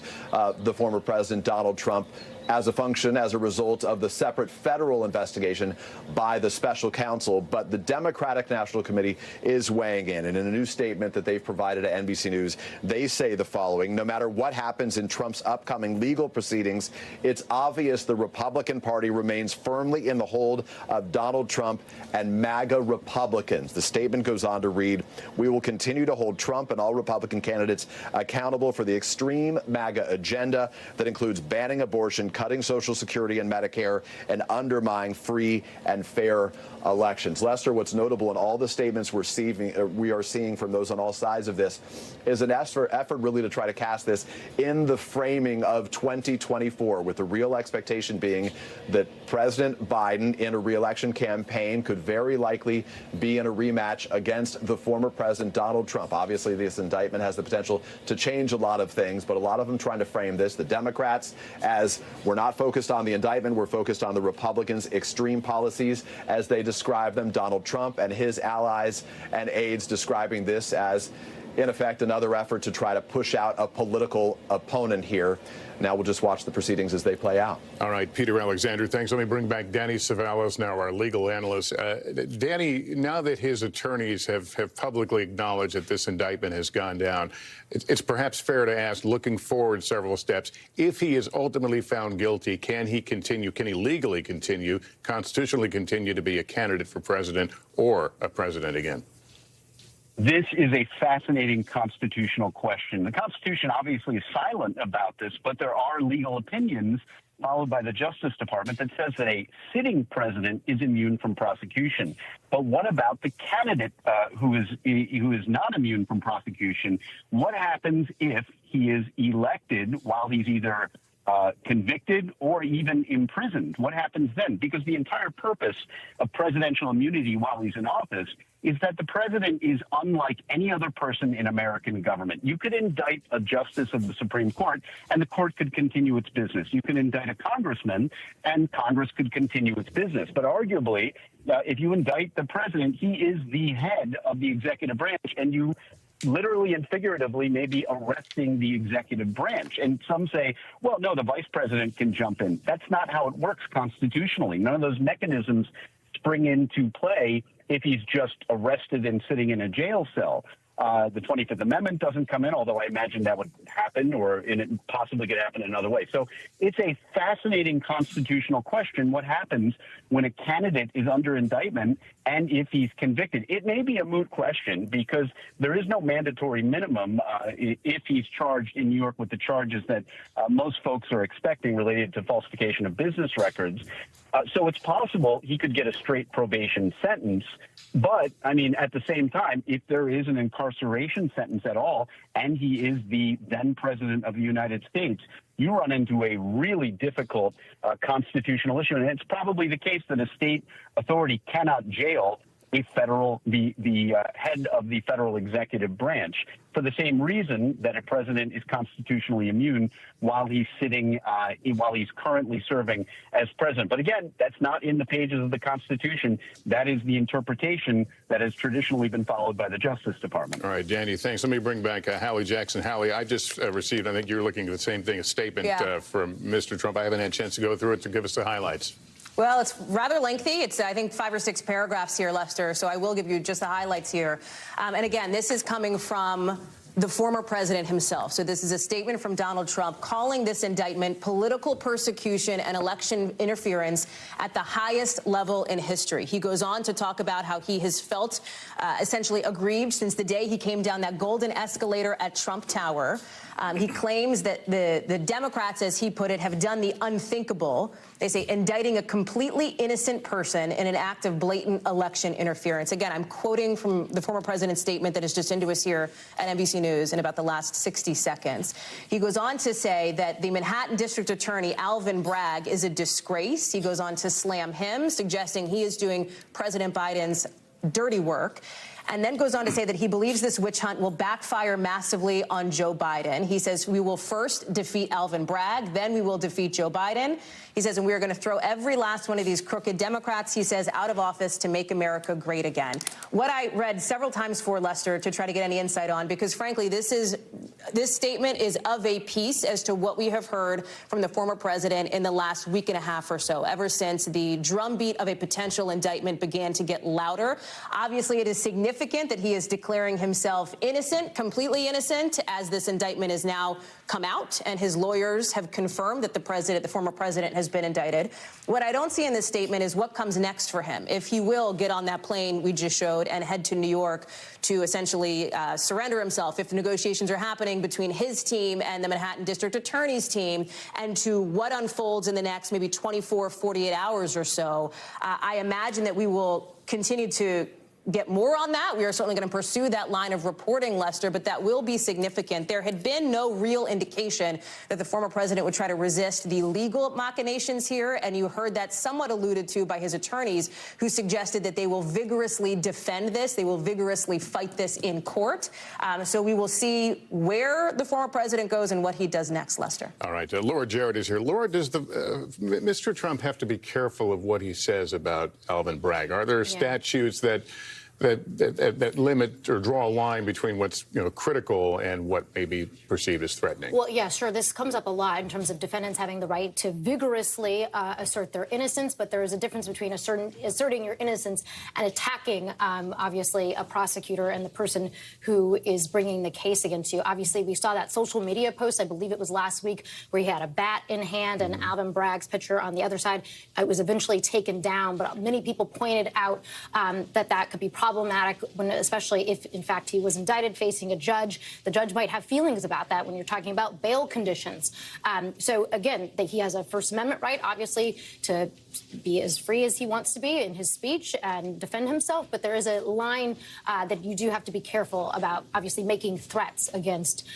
the former president, Donald Trump, as a result of the separate federal investigation by the special counsel. But the Democratic National Committee is weighing in. And in a new statement that they've provided to NBC News, they say the following: no matter what happens in Trump's upcoming legal proceedings, it's obvious the Republican Party remains firmly in the hold of Donald Trump and MAGA Republicans. The statement goes on to read, "We will continue to hold Trump and all Republican candidates accountable for the extreme MAGA agenda that includes banning abortion, cutting Social Security and Medicare, and undermining free and fair elections." Lester, what's notable in all the statements we are seeing from those on all sides of this is an effort really to try to cast this in the framing of 2024, with the real expectation being that President Biden in a re-election campaign could very likely be in a rematch against the former president, Donald Trump. Obviously, this indictment has the potential to change a lot of things, but a lot of them trying to frame this, the Democrats, as we're not focused on the indictment, we're focused on the Republicans' extreme policies as they describe them. Donald Trump and his allies and aides describing this as, in effect, another effort to try to push out a political opponent here. Now we'll just watch the proceedings as they play out. All right, Peter Alexander, thanks. Let me bring back Danny Cevallos, now our legal analyst. Danny, now that his attorneys have publicly acknowledged that this indictment has gone down, it's perhaps fair to ask, looking forward several steps, if he is ultimately found guilty, can he legally continue, constitutionally continue to be a candidate for president or a president again? This is a fascinating constitutional question. The Constitution obviously is silent about this, but there are legal opinions followed by the Justice Department that says that a sitting president is immune from prosecution. But what about the candidate who is not immune from prosecution? What happens if he is elected while he's either convicted or even imprisoned? What happens then? Because the entire purpose of presidential immunity while he's in office is that the president is unlike any other person in American government. You could indict a justice of the Supreme Court, and the court could continue its business. You can indict a congressman, and Congress could continue its business. But arguably, if you indict the president, he is the head of the executive branch, and you literally and figuratively may be arresting the executive branch. And some say, well, no, the vice president can jump in. That's not how it works constitutionally. None of those mechanisms spring into play if he's just arrested and sitting in a jail cell. The 25th Amendment doesn't come in, although I imagine that would happen, or it possibly could happen in another way. So it's a fascinating constitutional question. What happens when a candidate is under indictment and if he's convicted? It may be a moot question because there is no mandatory minimum if he's charged in New York with the charges that most folks are expecting related to falsification of business records. So it's possible he could get a straight probation sentence. But, I mean, at the same time, if there is an incarceration sentence at all, and he is the then president of the United States, you run into a really difficult constitutional issue. And it's probably the case that a state authority cannot jail a the head of the federal executive branch for the same reason that a president is constitutionally immune while he's sitting, while he's currently serving as president. But again, that's not in the pages of the Constitution. That is the interpretation that has traditionally been followed by the Justice Department. All right, Danny, thanks. Let me bring back Hallie Jackson. Hallie, I just received, I think you're looking at the same thing, a statement from Mr. Trump. I haven't had a chance to go through it, to give us the highlights. Well, it's rather lengthy. It's, I think, 5 or 6 paragraphs here, Lester, so I will give you just the highlights here. And again, this is coming from the former president himself. So this is a statement from Donald Trump calling this indictment political persecution and election interference at the highest level in history. He goes on to talk about how he has felt essentially aggrieved since the day he came down that golden escalator at Trump Tower. He claims that the Democrats, as he put it, have done the unthinkable. They say indicting a completely innocent person in an act of blatant election interference. Again, I'm quoting from the former president's statement that is just into us here at NBC News in about the last 60 seconds. He goes on to say that the Manhattan District Attorney, Alvin Bragg, is a disgrace. He goes on to slam him, suggesting he is doing President Biden's dirty work, and then goes on to say that he believes this witch hunt will backfire massively on Joe Biden. He says, we will first defeat Alvin Bragg, then we will defeat Joe Biden. He says, and we are going to throw every last one of these crooked Democrats, he says, out of office to make America great again. What I read several times for Lester to try to get any insight on, because frankly, this statement is of a piece as to what we have heard from the former president in the last week and a half or so, ever since the drumbeat of a potential indictment began to get louder. Obviously, it is significant that he is declaring himself innocent, completely innocent, as this indictment has now come out, and his lawyers have confirmed that the former president, has been indicted. What I don't see in this statement is what comes next for him. If he will get on that plane we just showed and head to New York to essentially surrender himself, if the negotiations are happening between his team and the Manhattan District Attorney's team, and to what unfolds in the next maybe 24, 48 hours or so, I imagine that we will continue to get more on that. We are certainly going to pursue that line of reporting, Lester, but that will be significant. There had been no real indication that the former president would try to resist the legal machinations here, and you heard that somewhat alluded to by his attorneys, who suggested that they will vigorously defend this. They will vigorously fight this in court. So we will see where the former president goes and what he does next, Lester. All right. Laura Jarrett is here. Laura, does Mr. Trump have to be careful of what he says about Alvin Bragg? Are there statutes that limit or draw a line between what's critical and what may be perceived as threatening? Well, yeah, sure. This comes up a lot in terms of defendants having the right to vigorously assert their innocence, but there is a difference between asserting your innocence and attacking, obviously, a prosecutor and the person who is bringing the case against you. Obviously, we saw that social media post, I believe it was last week, where he had a bat in hand and Alvin Bragg's picture on the other side. It was eventually taken down, but many people pointed out that could be problematic, especially if, in fact, he was indicted facing a judge. The judge might have feelings about that when you're talking about bail conditions. So, again, he has a First Amendment right, obviously, to be as free as he wants to be in his speech and defend himself. But there is a line that you do have to be careful about, obviously, making threats against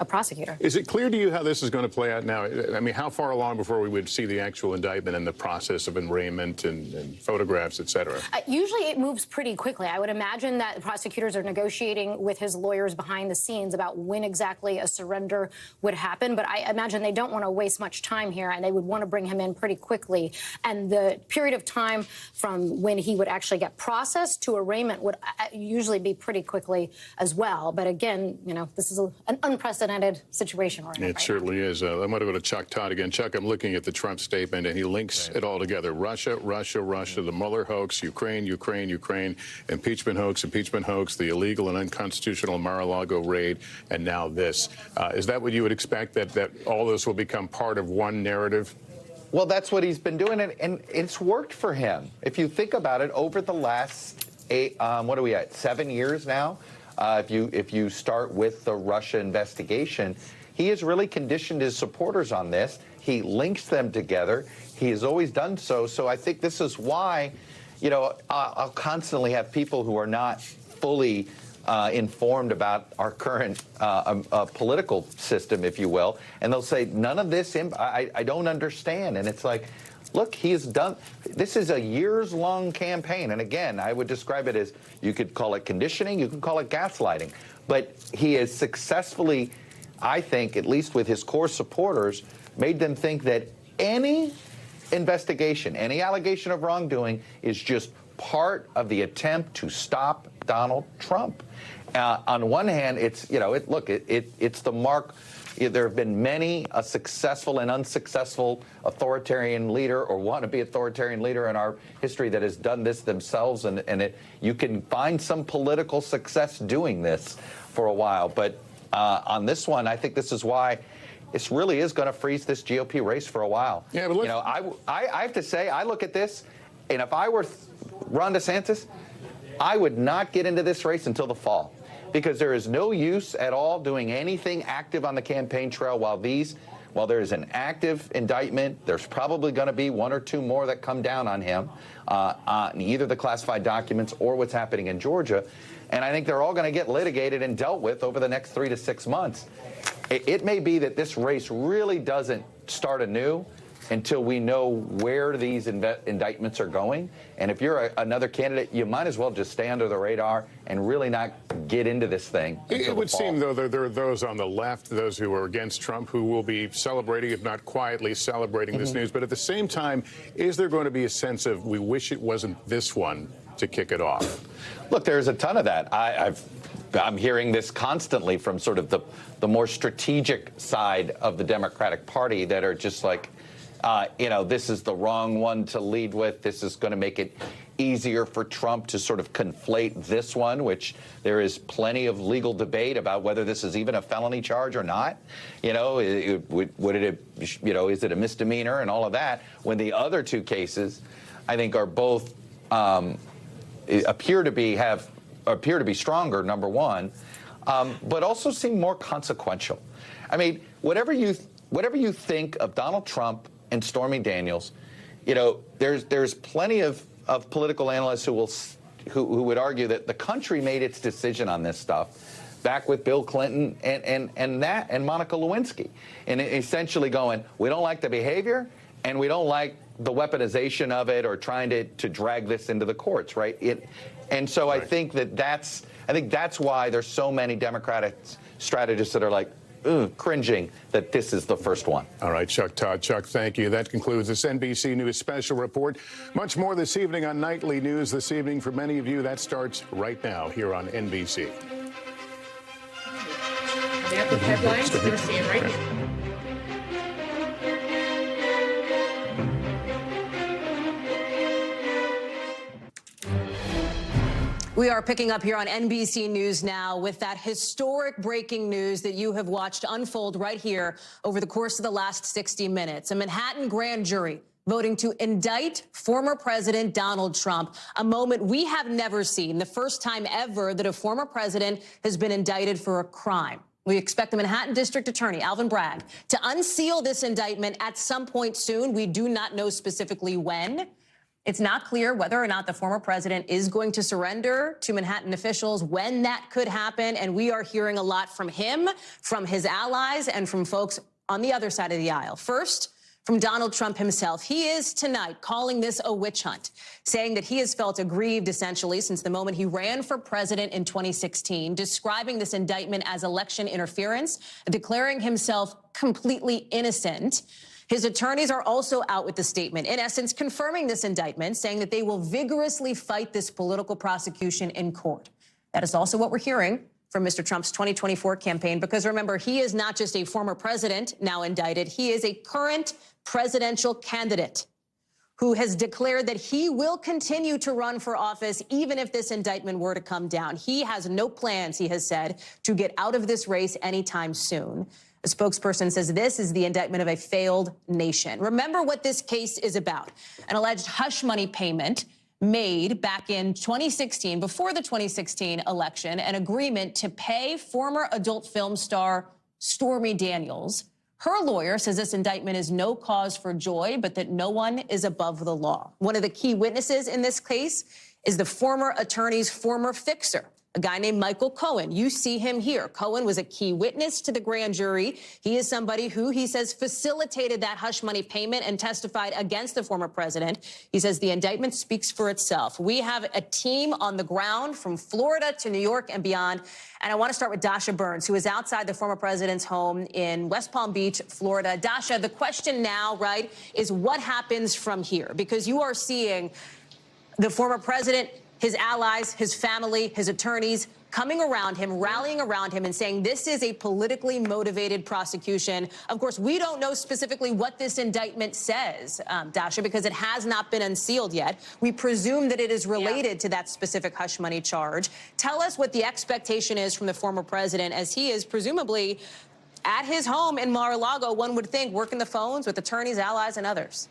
a prosecutor. Is it clear to you how this is going to play out now? I mean, how far along before we would see the actual indictment and the process of arraignment and photographs, et cetera? Usually it moves pretty quickly. I would imagine that prosecutors are negotiating with his lawyers behind the scenes about when exactly a surrender would happen. But I imagine they don't want to waste much time here, and they would want to bring him in pretty quickly. And the period of time from when he would actually get processed to arraignment would usually be pretty quickly as well. But again, this is an unprecedented situation we're in. It certainly is. I'm going to go to Chuck Todd again. Chuck, I'm looking at the Trump statement, and he links it all together. Russia, the Mueller hoax, Ukraine, impeachment hoax, the illegal and unconstitutional Mar-a-Lago raid, and now this. Is that what you would expect, that all this will become part of one narrative? Well, that's what he's been doing, and it's worked for him. If you think about it, over the last 7 years now, if you start with the Russia investigation, he has really conditioned his supporters on this. He links them together. He has always done so. So I think this is why, I'll constantly have people who are not fully informed about our current political system, if you will, and they'll say, none of this, I don't understand. And it's like, look, this is a years-long campaign. And again, I would describe it as, you could call it conditioning, you can call it gaslighting. But he has successfully, I think, at least with his core supporters, made them think that any investigation, any allegation of wrongdoing is just part of the attempt to stop Donald Trump. On one hand, it's, it's the mark There have been many a successful and unsuccessful authoritarian leader or wannabe authoritarian leader in our history that has done this themselves, and you can find some political success doing this for a while. But on this one, I think this is why this really is going to freeze this GOP race for a while. Yeah, but look, I have to say, I look at this, and if I were Ron DeSantis, I would not get into this race until the fall, because there is no use at all doing anything active on the campaign trail while there is an active indictment. There's probably going to be one or two more that come down on him, on either the classified documents or what's happening in Georgia. And I think they're all going to get litigated and dealt with over the next 3 to 6 months. It may be that this race really doesn't start anew until we know where these indictments are going. And if you're another candidate, you might as well just stay under the radar and really not get into this thing. It would seem, though, that there are those on the left, those who are against Trump, who will be celebrating, if not quietly celebrating this news. But at the same time, is there going to be a sense of, we wish it wasn't this one to kick it off? Look, there's a ton of that. I'm hearing this constantly from sort of the more strategic side of the Democratic Party that are just like, this is the wrong one to lead with. This is going to make it easier for Trump to sort of conflate this one, which there is plenty of legal debate about whether this is even a felony charge or not. Is it a misdemeanor and all of that, when the other two cases, I think, are both appear to be stronger, number one, but also seem more consequential. I mean, whatever you think of Donald Trump and Stormy Daniels, there's plenty of political analysts who would argue that the country made its decision on this stuff back with Bill Clinton and Monica Lewinsky, and essentially going, we don't like the behavior and we don't like the weaponization of it or trying to drag this into the courts, right? And so I think that's why there's so many Democratic strategists that are like, cringing that this is the first one. All right, Chuck Todd. Chuck, thank you. That concludes this NBC News special report. Much more this evening on Nightly News this evening. For many of you, that starts right now here on NBC. The headlines, you're seeing right here. We are picking up here on NBC News now with that historic breaking news that you have watched unfold right here over the course of the last 60 minutes. A Manhattan grand jury voting to indict former President Donald Trump, a moment we have never seen, the first time ever that a former president has been indicted for a crime. We expect the Manhattan District Attorney, Alvin Bragg, to unseal this indictment at some point soon. We do not know specifically when. It's not clear whether or not the former president is going to surrender to Manhattan officials, when that could happen. And we are hearing a lot from him, from his allies, and from folks on the other side of the aisle. First, from Donald Trump himself. He is tonight calling this a witch hunt, saying that he has felt aggrieved essentially since the moment he ran for president in 2016, describing this indictment as election interference, declaring himself completely innocent. His attorneys are also out with the statement, in essence, confirming this indictment, saying that they will vigorously fight this political prosecution in court. That is also what we're hearing from Mr. Trump's 2024 campaign, because remember, he is not just a former president now indicted. He is a current presidential candidate who has declared that he will continue to run for office even if this indictment were to come down. He has no plans, he has said, to get out of this race anytime soon. A spokesperson says this is the indictment of a failed nation. Remember what this case is about. An alleged hush money payment made back in 2016, before the 2016 election, an agreement to pay former adult film star Stormy Daniels. Her lawyer says this indictment is no cause for joy, but that no one is above the law. One of the key witnesses in this case is the former attorney's former fixer, a guy named Michael Cohen. You see him here. Cohen was a key witness to the grand jury. He is somebody who, he says, facilitated that hush money payment and testified against the former president. He says the indictment speaks for itself. We have a team on the ground from Florida to New York and beyond. And I want to start with Dasha Burns, who is outside the former president's home in West Palm Beach, Florida. Dasha, the question now, right, is what happens from here? Because you are seeing the former president, his allies, his family, his attorneys coming around him, rallying around him, and saying this is a politically motivated prosecution. Of course, we don't know specifically what this indictment says, Dasha, because it has not been unsealed yet. We presume that it is related to that specific hush money charge. Tell us what the expectation is from the former president, as he is presumably at his home in Mar-a-Lago, one would think, working the phones with attorneys, allies, and others.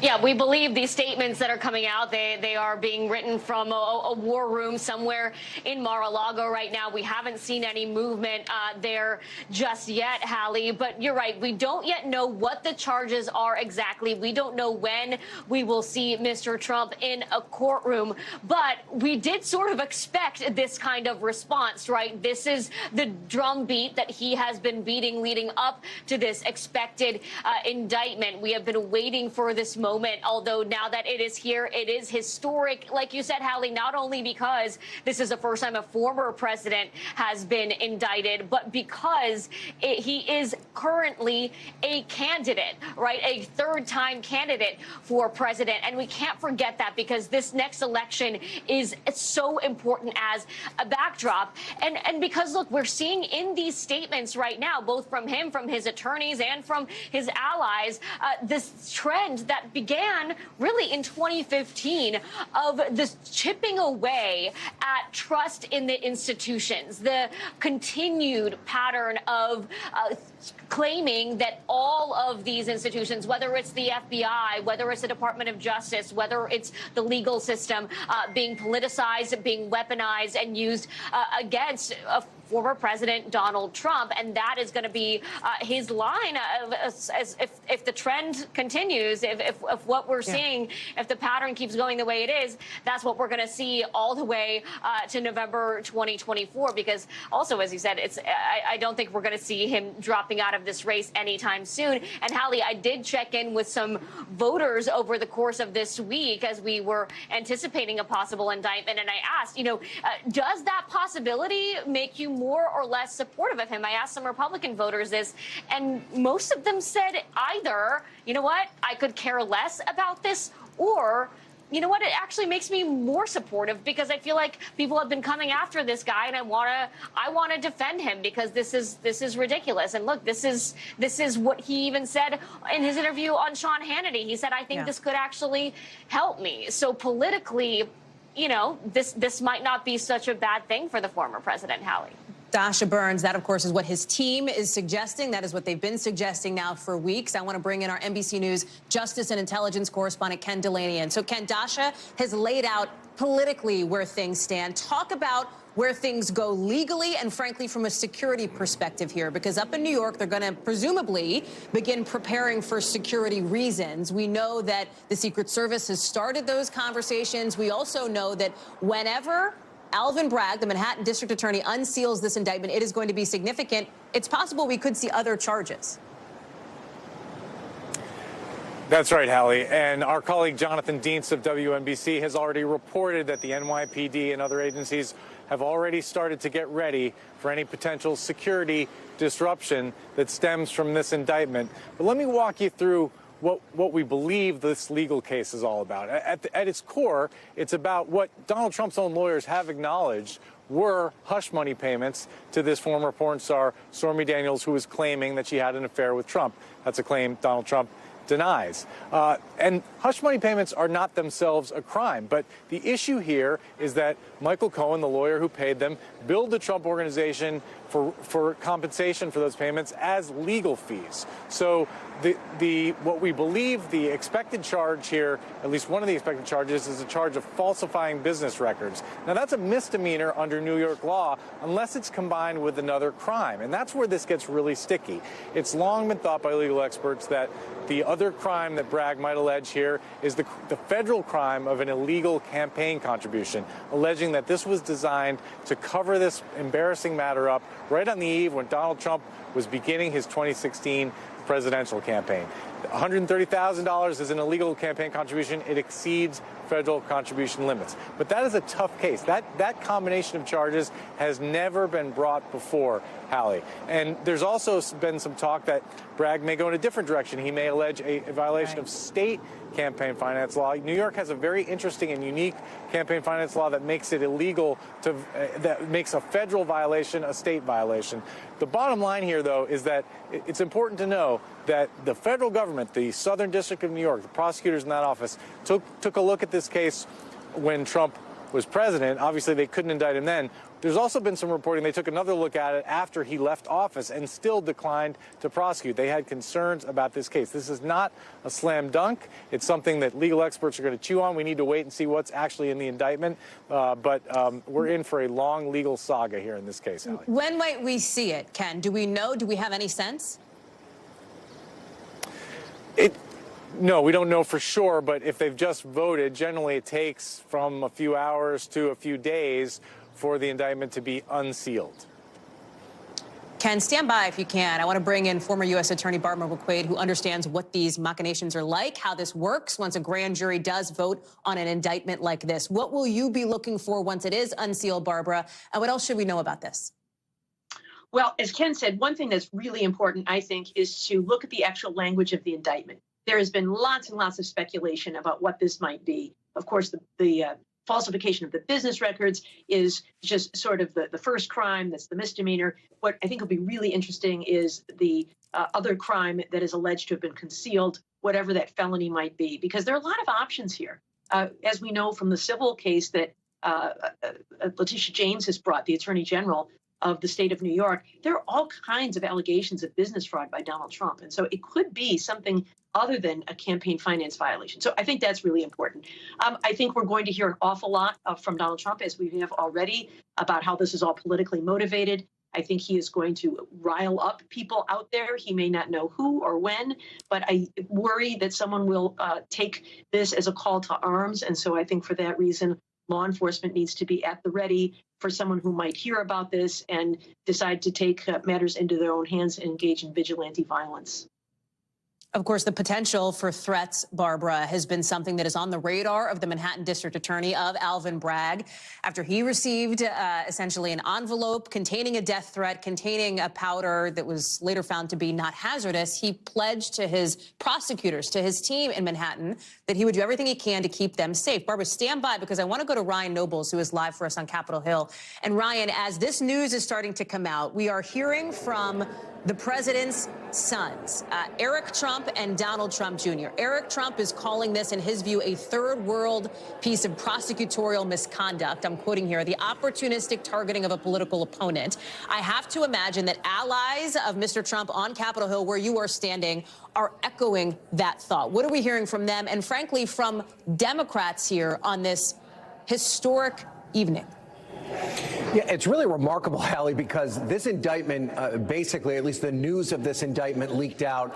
Yeah, we believe these statements that are coming out, they are being written from a war room somewhere in Mar-a-Lago right now. We haven't seen any movement there just yet, Hallie. But you're right. We don't yet know what the charges are exactly. We don't know when we will see Mr. Trump in a courtroom. But we did sort of expect this kind of response, right? This is the drumbeat that he has been beating leading up to this expected indictment. We have been waiting for this moment, although now that it is here, it is historic, like you said, Hallie, not only because this is the first time a former president has been indicted, but because he is currently a candidate, right? A third-time candidate for president. And we can't forget that, because this next election is so important as a backdrop. And because, look, we're seeing in these statements right now, both from him, from his attorneys, and from his allies, this trend that began really in 2015 of this chipping away at trust in the institutions, the continued pattern of claiming that all of these institutions, whether it's the FBI, whether it's the Department of Justice, whether it's the legal system, being politicized, being weaponized, and used against former President Donald Trump. And that is going to be his line if the trend continues, if what we're seeing, if the pattern keeps going the way it is, that's what we're going to see all the way to November 2024. Because also, as you said, I don't think we're going to see him dropping out of this race anytime soon. And Hallie, I did check in with some voters over the course of this week as we were anticipating a possible indictment. And I asked, does that possibility make you more or less supportive of him? I asked some Republican voters this, and most of them said either, you know what, I could care less about this, or, you know what, it actually makes me more supportive, because I feel like people have been coming after this guy, and I want to defend him, because this is ridiculous. And look, this is what he even said in his interview on Sean Hannity. He said, I think this could actually help me. So politically, this might not be such a bad thing for the former president, Hallie. Dasha Burns, that, of course, is what his team is suggesting. That is what they've been suggesting now for weeks. I want to bring in our NBC News Justice and Intelligence correspondent, Ken Delaney. And so, Ken, Dasha has laid out politically where things stand. Talk about where things go legally and, frankly, from a security perspective here, because up in New York, they're going to presumably begin preparing for security reasons. We know that the Secret Service has started those conversations. We also know that whenever Alvin Bragg, the Manhattan District Attorney, unseals this indictment, it is going to be significant. It's possible we could see other charges. That's right, Hallie. And our colleague Jonathan Dienst of WNBC has already reported that the NYPD and other agencies have already started to get ready for any potential security disruption that stems from this indictment. But let me walk you through what we believe this legal case is all about. At its core, it's about what Donald Trump's own lawyers have acknowledged were hush money payments to this former porn star, Stormy Daniels, who was claiming that she had an affair with Trump. That's a claim Donald Trump denies. And hush money payments are not themselves a crime. But the issue here is that Michael Cohen, the lawyer who paid them, billed the Trump organization for compensation for those payments as legal fees. So what we believe the expected charge here, at least one of the expected charges, is a charge of falsifying business records. Now, that's a misdemeanor under New York law unless it's combined with another crime. And that's where this gets really sticky. It's long been thought by legal experts that the other crime that Bragg might allege here is the federal crime of an illegal campaign contribution, alleging that this was designed to cover this embarrassing matter up right on the eve when Donald Trump was beginning his 2016 presidential campaign. $130,000 is an illegal campaign contribution. It exceeds federal contribution limits. But that is a tough case. That combination of charges has never been brought before, Hallie. And there's also been some talk that Bragg may go in a different direction. He may allege a violation of state campaign finance law. New York has a very interesting and unique campaign finance law that makes it illegal to, that makes a federal violation a state violation. The bottom line here, though, is that it's important to know that the federal government, the Southern District of New York, the prosecutors in that office, took a look at this case when Trump was president. Obviously, they couldn't indict him then. There's also been some reporting they took another look at it after he left office and still declined to prosecute. They had concerns about this case. This is not a slam dunk. It's something that legal experts are going to chew on. We need to wait and see what's actually in the indictment. But we're in for a long legal saga here in this case, Hallie. When might we see it, Ken? Do we know? Do we have any sense? No, we don't know for sure, but if they've just voted, generally it takes from a few hours to a few days for the indictment to be unsealed. Ken, stand by if you can. I want to bring in former U.S. Attorney Barbara McQuaid, who understands what these machinations are like, how this works once a grand jury does vote on an indictment like this. What will you be looking for once it is unsealed, Barbara? And what else should we know about this? Well, as Ken said, one thing that's really important, I think, is to look at the actual language of the indictment. There has been lots and lots of speculation about what this might be. Of course, the falsification of the business records is just sort of the first crime. That's the misdemeanor. What I think will be really interesting is the other crime that is alleged to have been concealed, whatever that felony might be, because there are a lot of options here. As we know from the civil case that Letitia James has brought, the Attorney General of the state of New York, there are all kinds of allegations of business fraud by Donald Trump. And so it could be something other than a campaign finance violation. So I think that's really important. I think we're going to hear an awful lot from Donald Trump, as we have already, about how this is all politically motivated. I think he is going to rile up people out there. He may not know who or when, but I worry that someone will take this as a call to arms. And so I think for that reason, law enforcement needs to be at the ready for someone who might hear about this and decide to take matters into their own hands and engage in vigilante violence. Of course, the potential for threats, Barbara, has been something that is on the radar of the Manhattan District Attorney, of Alvin Bragg, after he received essentially an envelope containing a death threat, containing a powder that was later found to be not hazardous. He pledged to his prosecutors, to his team in Manhattan, that he would do everything he can to keep them safe. Barbara, stand by, because I want to go to Ryan Nobles, who is live for us on Capitol Hill. And Ryan, as this news is starting to come out, we are hearing from the president's sons, Eric Trump and Donald Trump Jr. Eric Trump is calling this, in his view, a third world piece of prosecutorial misconduct. I'm quoting here, the opportunistic targeting of a political opponent. I have to imagine that allies of Mr. Trump on Capitol Hill, where you are standing, are echoing that thought. What are we hearing from them, and frankly from Democrats here on this historic evening? Yeah, it's really remarkable, Hallie, because this indictment, basically, at least the news of this indictment leaked out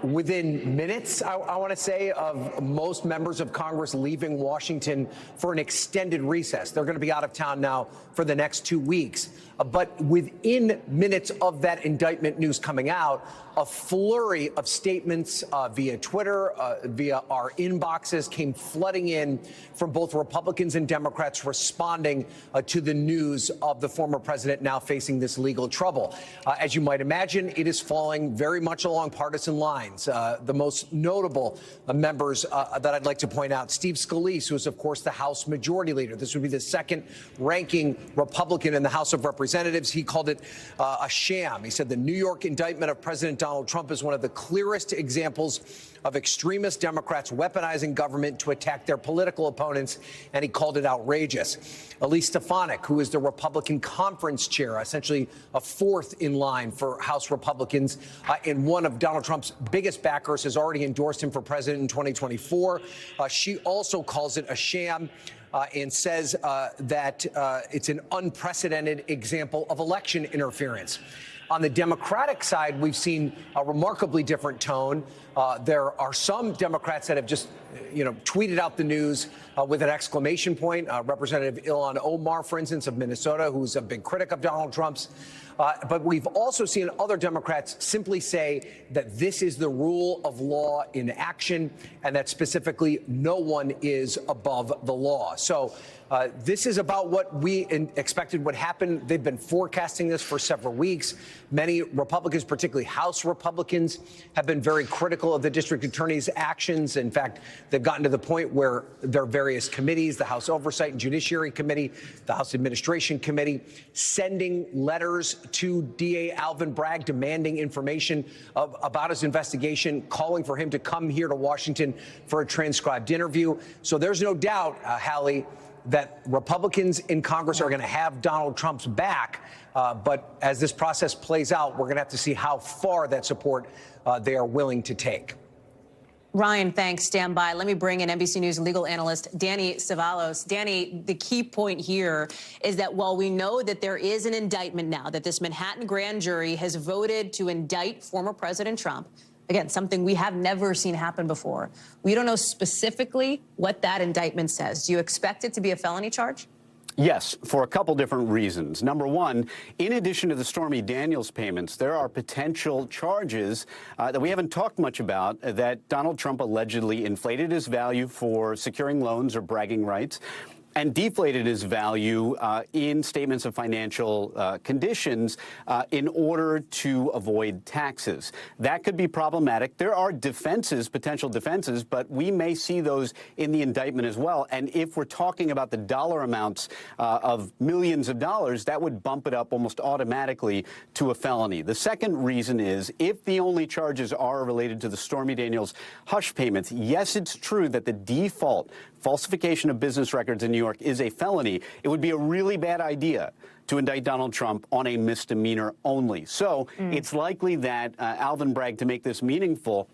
within minutes, I want to say, of most members of Congress leaving Washington for an extended recess. They're going to be out of town now for the next 2 weeks. But within minutes of that indictment news coming out, a flurry of statements via Twitter, via our inboxes, came flooding in from both Republicans and Democrats responding to the news of the former president now facing this legal trouble. As you might imagine, it is falling very much along partisan lines. The most notable members that I'd like to point out, Steve Scalise, who is, of course, the House Majority Leader. This would be the second ranking Republican in the House of Representatives. He called it a sham. He said the New York indictment of President Donald Trump is one of the clearest examples of extremist Democrats weaponizing government to attack their political opponents, and he called it outrageous. Elise Stefanik, who is the Republican conference chair, essentially a fourth in line for House Republicans, and one of Donald Trump's biggest backers, has already endorsed him for president in 2024. She also calls it a sham. And says that it's an unprecedented example of election interference. On the Democratic side, we've seen a remarkably different tone. There are some Democrats that have just, tweeted out the news with an exclamation point. Representative Ilhan Omar, for instance, of Minnesota, who's a big critic of Donald Trump's. But we've also seen other Democrats simply say that this is the rule of law in action, and that specifically no one is above the law. So this is about what we expected would happen. They've been forecasting this for several weeks. Many Republicans, particularly House Republicans, have been very critical critical of the district attorney's actions. In fact, they've gotten to the point where their various committees, the House Oversight and Judiciary Committee, the House Administration Committee, sending letters to DA Alvin Bragg demanding information about his investigation, calling for him to come here to Washington for a transcribed interview. So there's no doubt, Hallie, that Republicans in Congress are going to have Donald Trump's back. But as this process plays out, we're going to have to see how far that support they are willing to take. Ryan, thanks. Stand by. Let me bring in NBC News legal analyst Danny Cevallos. Danny, the key point here is that while we know that there is an indictment now, that this Manhattan grand jury has voted to indict former President Trump, again, something we have never seen happen before, we don't know specifically what that indictment says. Do you expect it to be a felony charge? Yes, for a couple different reasons. Number one, in addition to the Stormy Daniels payments, there are potential charges that we haven't talked much about that Donald Trump allegedly inflated his value for securing loans or bragging rights and deflated his value in statements of financial conditions in order to avoid taxes. That could be problematic. There are defenses, potential defenses, but we may see those in the indictment as well. And if we're talking about the dollar amounts of millions of dollars, that would bump it up almost automatically to a felony. The second reason is if the only charges are related to the Stormy Daniels hush payments, yes, it's true that the default falsification of business records in New York is a felony. It would be a really bad idea to indict Donald Trump on a misdemeanor only. So it's likely that Alvin Bragg, to make this meaningful,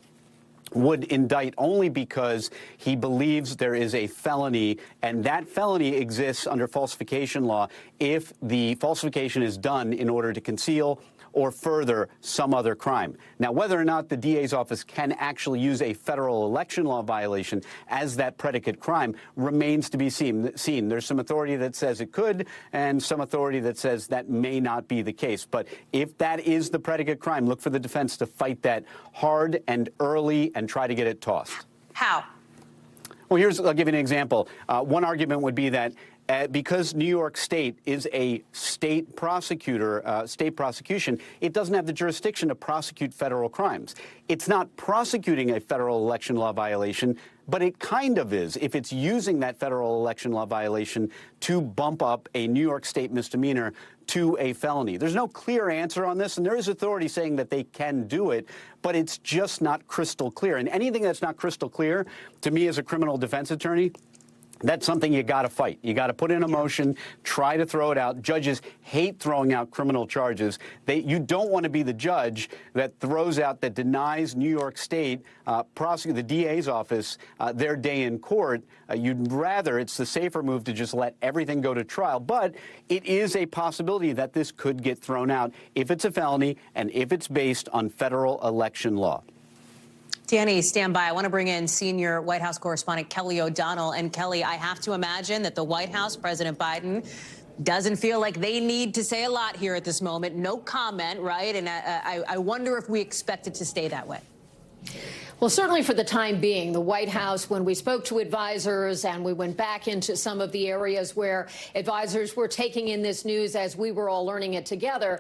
would indict only because he believes there is a felony, and that felony exists under falsification law if the falsification is done in order to conceal or further some other crime. Now, whether or not the DA's office can actually use a federal election law violation as that predicate crime remains to be seen. There's some authority that says it could and some authority that says that may not be the case. But if that is the predicate crime, look for the defense to fight that hard and early and try to get it tossed. How? Well, I'll give you an example. One argument would be that because New York State is a state prosecutor, state prosecution, it doesn't have the jurisdiction to prosecute federal crimes. It's not prosecuting a federal election law violation, but it kind of is if it's using that federal election law violation to bump up a New York State misdemeanor to a felony. There's no clear answer on this, and there is authority saying that they can do it, but it's just not crystal clear. And anything that's not crystal clear, to me as a criminal defense attorney, that's something you got to fight. You got to put in a motion, try to throw it out. Judges hate throwing out criminal charges. You don't want to be the judge that throws out, that denies New York State, the DA's office, their day in court. You'd rather, it's the safer move to just let everything go to trial. But it is a possibility that this could get thrown out if it's a felony and if it's based on federal election law. Danny, stand by. I want to bring in senior White House correspondent Kelly O'Donnell. And Kelly, I have to imagine that the White House, President Biden, doesn't feel like they need to say a lot here at this moment. No comment, right? And I wonder if we expect it to stay that way. Well, certainly for the time being, the White House, when we spoke to advisors and we went back into some of the areas where advisors were taking in this news as we were all learning it together,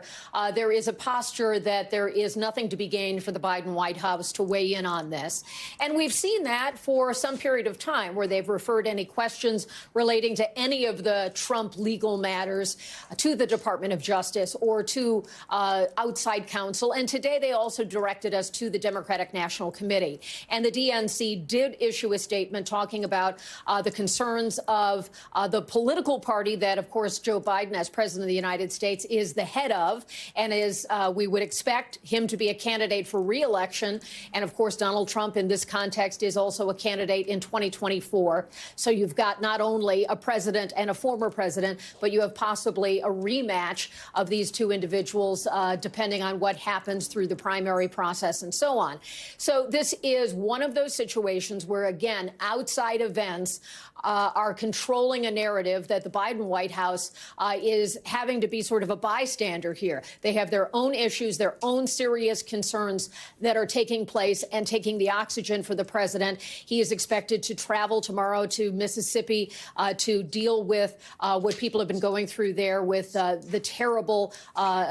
there is a posture that there is nothing to be gained for the Biden White House to weigh in on this. And we've seen that for some period of time where they've referred any questions relating to any of the Trump legal matters to the Department of Justice or to outside counsel. And today they also directed us to the Democratic National Committee. And the DNC did issue a statement talking about the concerns of the political party that, of course, Joe Biden, as president of the United States, is the head of, and is we would expect him to be a candidate for re-election. And, of course, Donald Trump in this context is also a candidate in 2024. So you've got not only a president and a former president, but you have possibly a rematch of these two individuals, depending on what happens through the primary process and so on. So this is one of those situations where, again, outside events are controlling a narrative that the Biden White House is having to be sort of a bystander here. They have their own issues, their own serious concerns that are taking place and taking the oxygen for the president. He is expected to travel tomorrow to Mississippi to deal with what people have been going through there with the terrible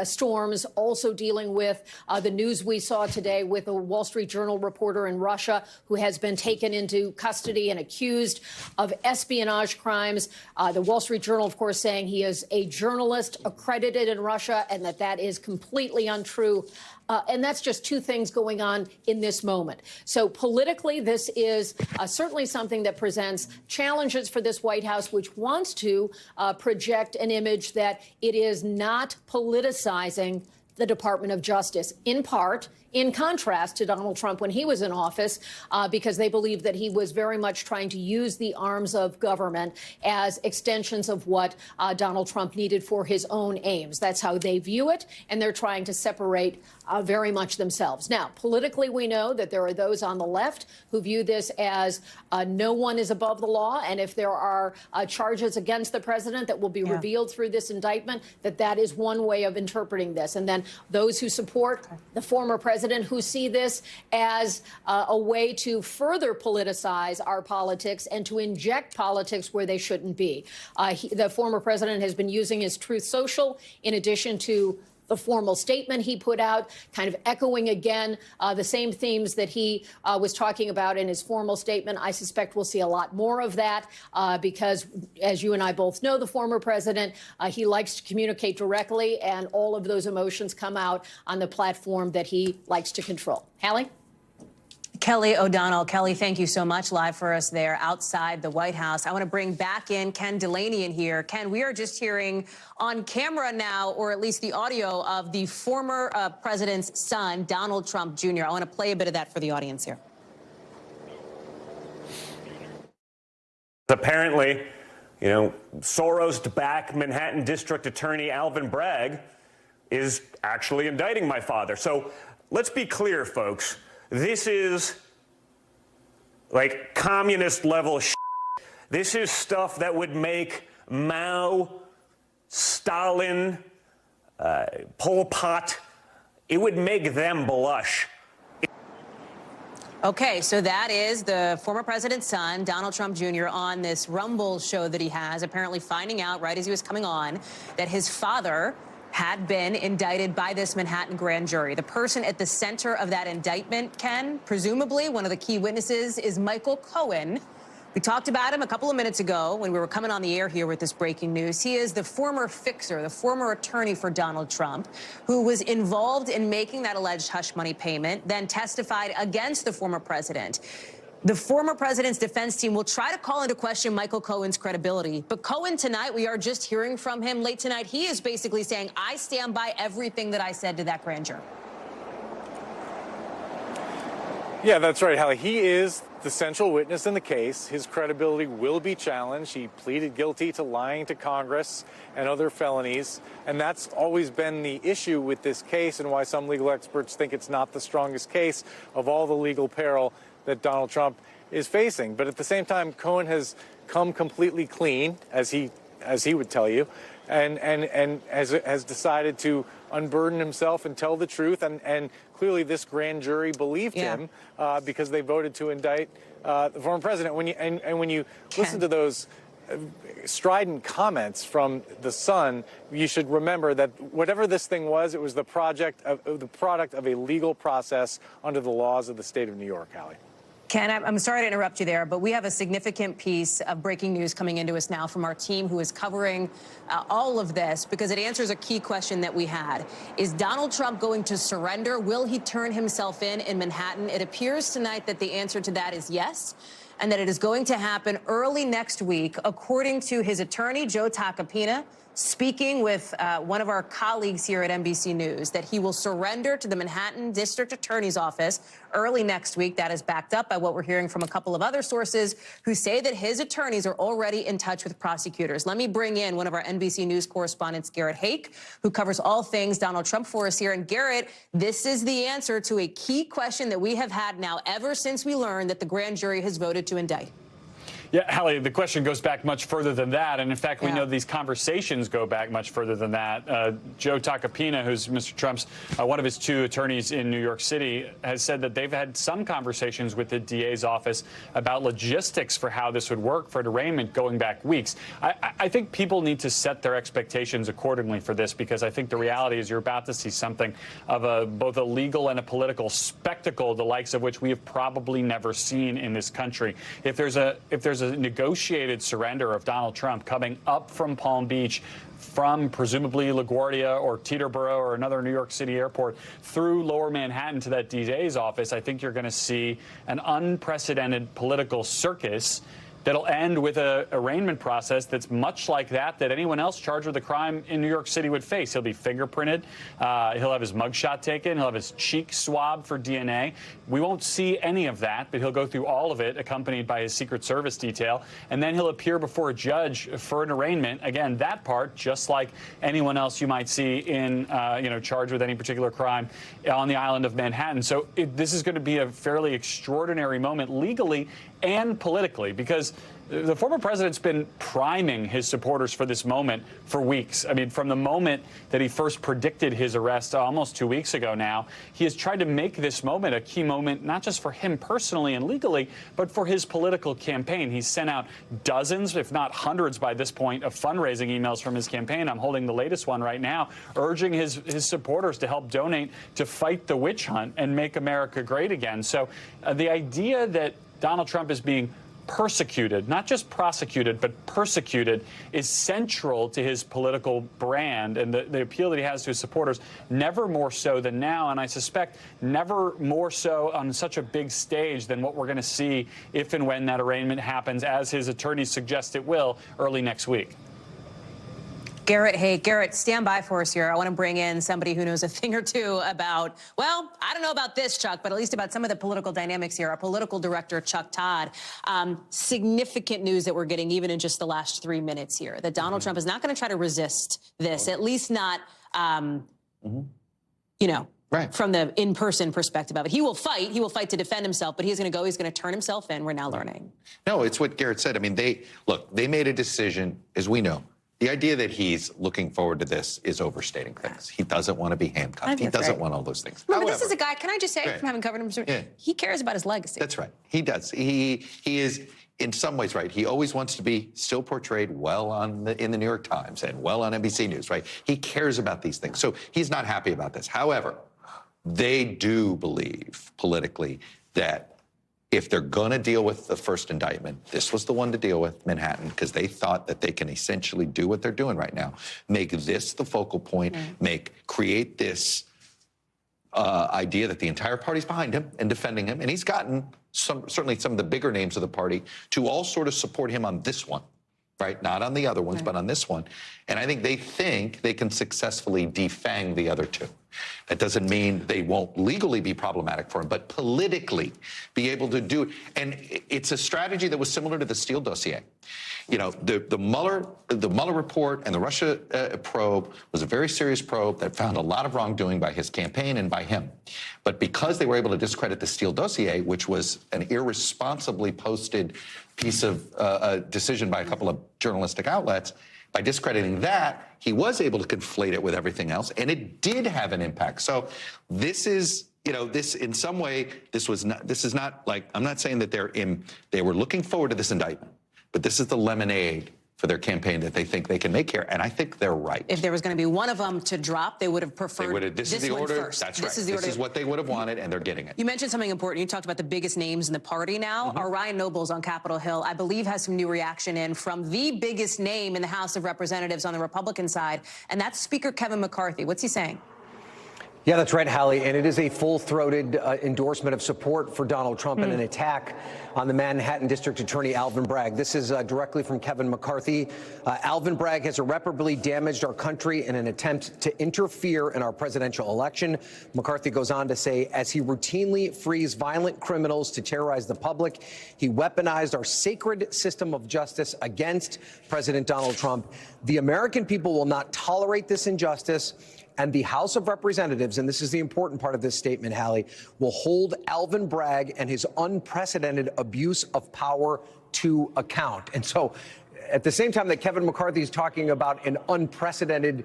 storms, also dealing with the news we saw today with a Wall Street Journal reporter reporter in Russia who has been taken into custody and accused of espionage crimes. The Wall Street Journal, of course, saying he is a journalist accredited in Russia and that is completely untrue. And that's just two things going on in this moment. So politically, this is certainly something that presents challenges for this White House, which wants to project an image that it is not politicizing the Department of Justice, in part, in contrast to Donald Trump when he was in office, because they believe that he was very much trying to use the arms of government as extensions of what Donald Trump needed for his own aims. That's how they view it, and they're trying to separate very much themselves. Now, politically, we know that there are those on the left who view this as no one is above the law, and if there are charges against the president that will be revealed through this indictment, that is one way of interpreting this. And then those who support the former president who see this as a way to further politicize our politics and to inject politics where they shouldn't be. The former president has been using his Truth Social in addition to the formal statement he put out, kind of echoing again the same themes that he was talking about in his formal statement. I suspect we'll see a lot more of that because, as you and I both know, the former president, he likes to communicate directly, and all of those emotions come out on the platform that he likes to control. Hallie? Kelly O'Donnell. Kelly, thank you so much. Live for us there outside the White House. I want to bring back in Ken Delaney in here. Ken, we are just hearing on camera now, or at least the audio of the former president's son, Donald Trump Jr. I want to play a bit of that for the audience here. Apparently, Soros-backed Manhattan District Attorney Alvin Bragg is actually indicting my father. So let's be clear, folks. This is like communist level shit. This is stuff that would make Mao, Stalin, Pol Pot, it would make them blush. Okay, so that is the former president's son, Donald Trump Jr., on this Rumble show that he has, apparently finding out right as he was coming on that his father had been indicted by this Manhattan grand jury. The person at the center of that indictment, Ken, presumably one of the key witnesses, is Michael Cohen. We talked about him a couple of minutes ago when we were coming on the air here with this breaking news. He is the former fixer, the former attorney for Donald Trump, who was involved in making that alleged hush money payment, then testified against the former president. The former president's defense team will try to call into question Michael Cohen's credibility. But Cohen tonight, we are just hearing from him late tonight. He is basically saying, I stand by everything that I said to that grand jury. Yeah, that's right, Hallie. He is the central witness in the case. His credibility will be challenged. He pleaded guilty to lying to Congress and other felonies. And that's always been the issue with this case and why some legal experts think it's not the strongest case of all the legal peril that Donald Trump is facing. But at the same time, Cohen has come completely clean, as he would tell you, and has decided to unburden himself and tell the truth. And clearly this grand jury believed him because they voted to indict the former president. When you listen to those strident comments from the son, you should remember that whatever this thing was, it was the product of a legal process under the laws of the state of New York, Hallie. Ken, I'm sorry to interrupt you there, but we have a significant piece of breaking news coming into us now from our team who is covering all of this because it answers a key question that we had. Is Donald Trump going to surrender? Will he turn himself in Manhattan? It appears tonight that the answer to that is yes, and that it is going to happen early next week, according to his attorney, Joe Tacopina, speaking with one of our colleagues here at NBC News, that he will surrender to the Manhattan District Attorney's Office early next week. That is backed up by what we're hearing from a couple of other sources who say that his attorneys are already in touch with prosecutors. Let me bring in one of our NBC News correspondents, Garrett Hague, who covers all things Donald Trump for us here. And Garrett, this is the answer to a key question that we have had now ever since we learned that the grand jury has voted to indict. Yeah, Hallie, the question goes back much further than that. And in fact, we know these conversations go back much further than that. Joe Tacopina, who's Mr. Trump's, one of his two attorneys in New York City, has said that they've had some conversations with the DA's office about logistics for how this would work for derailment going back weeks. I think people need to set their expectations accordingly for this, because I think the reality is you're about to see something of both a legal and a political spectacle, the likes of which we have probably never seen in this country. If there's a negotiated surrender of Donald Trump coming up from Palm Beach, from presumably LaGuardia or Teterboro or another New York City airport through Lower Manhattan to that DA's office, I think you're going to see an unprecedented political circus that'll end with an arraignment process that's much like that anyone else charged with a crime in New York City would face. He'll be fingerprinted. He'll have his mugshot taken. He'll have his cheek swabbed for DNA. We won't see any of that, but he'll go through all of it, accompanied by his Secret Service detail. And then he'll appear before a judge for an arraignment. Again, that part, just like anyone else you might see in, charged with any particular crime on the island of Manhattan. So this is going to be a fairly extraordinary moment legally and politically, because the former president's been priming his supporters for this moment for weeks. I mean, from the moment that he first predicted his arrest almost 2 weeks ago now, he has tried to make this moment a key moment, not just for him personally and legally, but for his political campaign. He's sent out dozens, if not hundreds by this point, of fundraising emails from his campaign. I'm holding the latest one right now, urging his supporters to help donate to fight the witch hunt and make America great again. So the idea that Donald Trump is being persecuted, not just prosecuted, but persecuted, is central to his political brand and the appeal that he has to his supporters, never more so than now, and I suspect never more so on such a big stage than what we're going to see if and when that arraignment happens, as his attorneys suggest it will, early next week. Garrett Hague. Garrett, stand by for us here. I want to bring in somebody who knows a thing or two about, well, I don't know about this, Chuck, but at least about some of the political dynamics here. Our political director, Chuck Todd. Significant news that we're getting even in just the last 3 minutes here, that Donald Trump is not going to try to resist this, at least not, from the in-person perspective of it. He will fight. He will fight to defend himself, but he's going to go. He's going to turn himself in. We're now learning. No, it's what Garrett said. I mean, they made a decision, as we know. The idea that he's looking forward to this is overstating things. He doesn't want to be handcuffed. He doesn't want all those things. Remember, this is a guy, can I just say, from having covered him, he cares about his legacy. That's right. He does. He is, in some ways, right. He always wants to be still portrayed well in the New York Times and well on NBC News, right? He cares about these things. So he's not happy about this. However, they do believe politically that if they're going to deal with the first indictment, this was the one to deal with, Manhattan, because they thought that they can essentially do what they're doing right now, make this the focal point, create this idea that the entire party's behind him and defending him. And he's gotten certainly some of the bigger names of the party to all sort of support him on this one, right? Not on the other ones, but on this one. And I think they can successfully defang the other two. That doesn't mean they won't legally be problematic for him, but politically be able to do it. And it's a strategy that was similar to the Steele dossier. You know, the Mueller report and the Russia probe was a very serious probe that found a lot of wrongdoing by his campaign and by him. But because they were able to discredit the Steele dossier, which was an irresponsibly posted piece of a decision by a couple of journalistic outlets, by discrediting that, he was able to conflate it with everything else, and it did have an impact. So this is, this in some way, this is not like, I'm not saying that they were looking forward to this indictment, but this is the lemonade for their campaign that they think they can make here, and I think they're right. If there was going to be one of them to drop, they would have preferred this is the order. First. That's right. This is what they would have wanted, and they're getting it. You mentioned something important. You talked about the biggest names in the party now. Ryan Nobles on Capitol Hill, I believe, has some new reaction in from the biggest name in the House of Representatives on the Republican side, and that's Speaker Kevin McCarthy. What's he saying? Yeah, that's right, Hallie. And it is a full-throated endorsement of support for Donald Trump and an attack on the Manhattan District Attorney Alvin Bragg. This is directly from Kevin McCarthy. Alvin Bragg has irreparably damaged our country in an attempt to interfere in our presidential election. McCarthy goes on to say, as he routinely frees violent criminals to terrorize the public, he weaponized our sacred system of justice against President Donald Trump. The American people will not tolerate this injustice. And the House of Representatives, and this is the important part of this statement, Hallie, will hold Alvin Bragg and his unprecedented abuse of power to account. And so at the same time that Kevin McCarthy is talking about an unprecedented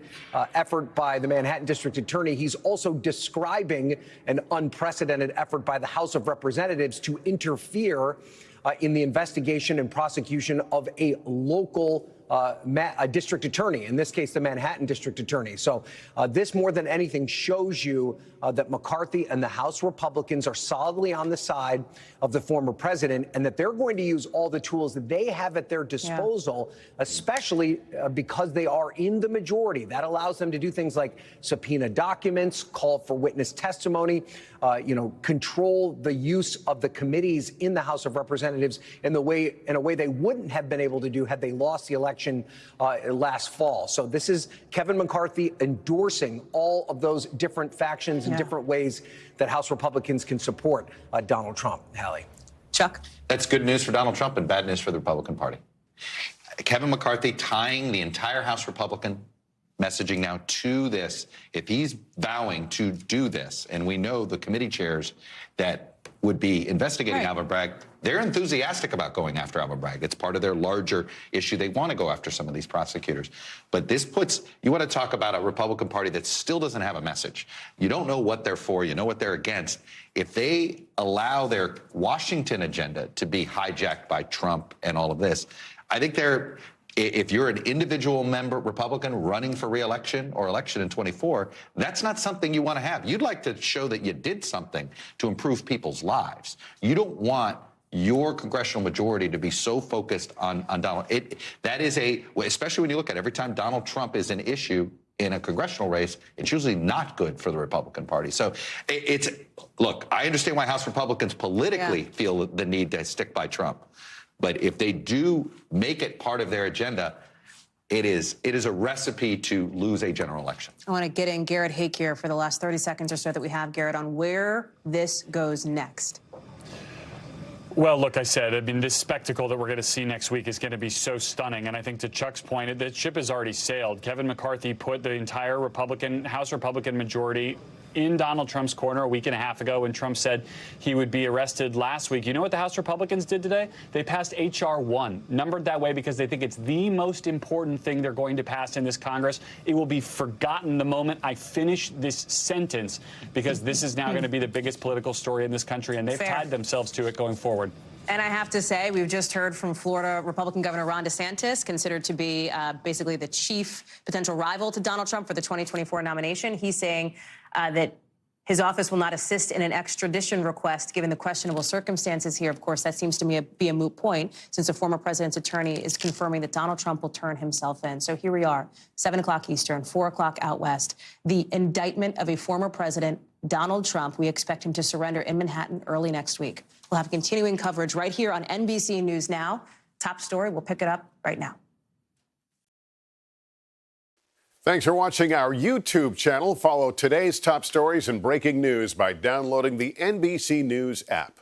effort by the Manhattan District Attorney, he's also describing an unprecedented effort by the House of Representatives to interfere in the investigation and prosecution of a local a district attorney, in this case, the Manhattan District Attorney. So this more than anything shows you that McCarthy and the House Republicans are solidly on the side of the former president, and that they're going to use all the tools that they have at their disposal, especially because they are in the majority. That allows them to do things like subpoena documents, call for witness testimony, control the use of the committees in the House of Representatives in a way they wouldn't have been able to do had they lost the election last fall. So this is Kevin McCarthy endorsing all of those different factions and different ways that House Republicans can support Donald Trump. Hallie. Chuck? That's good news for Donald Trump and bad news for the Republican Party. Kevin McCarthy tying the entire House Republican messaging now to this. If he's vowing to do this, and we know the committee chairs that would be investigating Alvin Bragg, they're enthusiastic about going after Alvin Bragg. It's part of their larger issue. They want to go after some of these prosecutors. But this puts, you want to talk about a Republican Party that still doesn't have a message. You don't know what they're for. You know what they're against. If they allow their Washington agenda to be hijacked by Trump and all of this, I think they're, if you're an individual member Republican running for re-election or election in 24, that's not something you want to have. You'd like to show that you did something to improve people's lives. You don't want your congressional majority to be so focused on Donald. That is especially when you look at every time Donald Trump is an issue in a congressional race, it's usually not good for the Republican Party. So look, I understand why House Republicans politically feel the need to stick by Trump. But if they do make it part of their agenda, it is a recipe to lose a general election. I want to get in Garrett Hague here for the last 30 seconds or so that we have, Garrett, on where this goes next. Well, look, I mean, this spectacle that we're going to see next week is going to be so stunning. And I think to Chuck's point, the ship has already sailed. Kevin McCarthy put the entire House Republican majority in Donald Trump's corner a week and a half ago when Trump said he would be arrested last week. You know what the House Republicans did today? They passed H.R. 1, numbered that way because they think it's the most important thing they're going to pass in this Congress. It will be forgotten the moment I finish this sentence because this is now going to be the biggest political story in this country, and they've tied themselves to it going forward. And I have to say, we've just heard from Florida Republican Governor Ron DeSantis, considered to be basically the chief potential rival to Donald Trump for the 2024 nomination. He's saying that his office will not assist in an extradition request, given the questionable circumstances here. Of course, that seems to me be a moot point, since the former president's attorney is confirming that Donald Trump will turn himself in. So here we are, 7 o'clock Eastern, 4 o'clock out west. The indictment of a former president, Donald Trump. We expect him to surrender in Manhattan early next week. We'll have continuing coverage right here on NBC News Now. Top story, we'll pick it up right now. Thanks for watching our YouTube channel. Follow today's top stories and breaking news by downloading the NBC News app.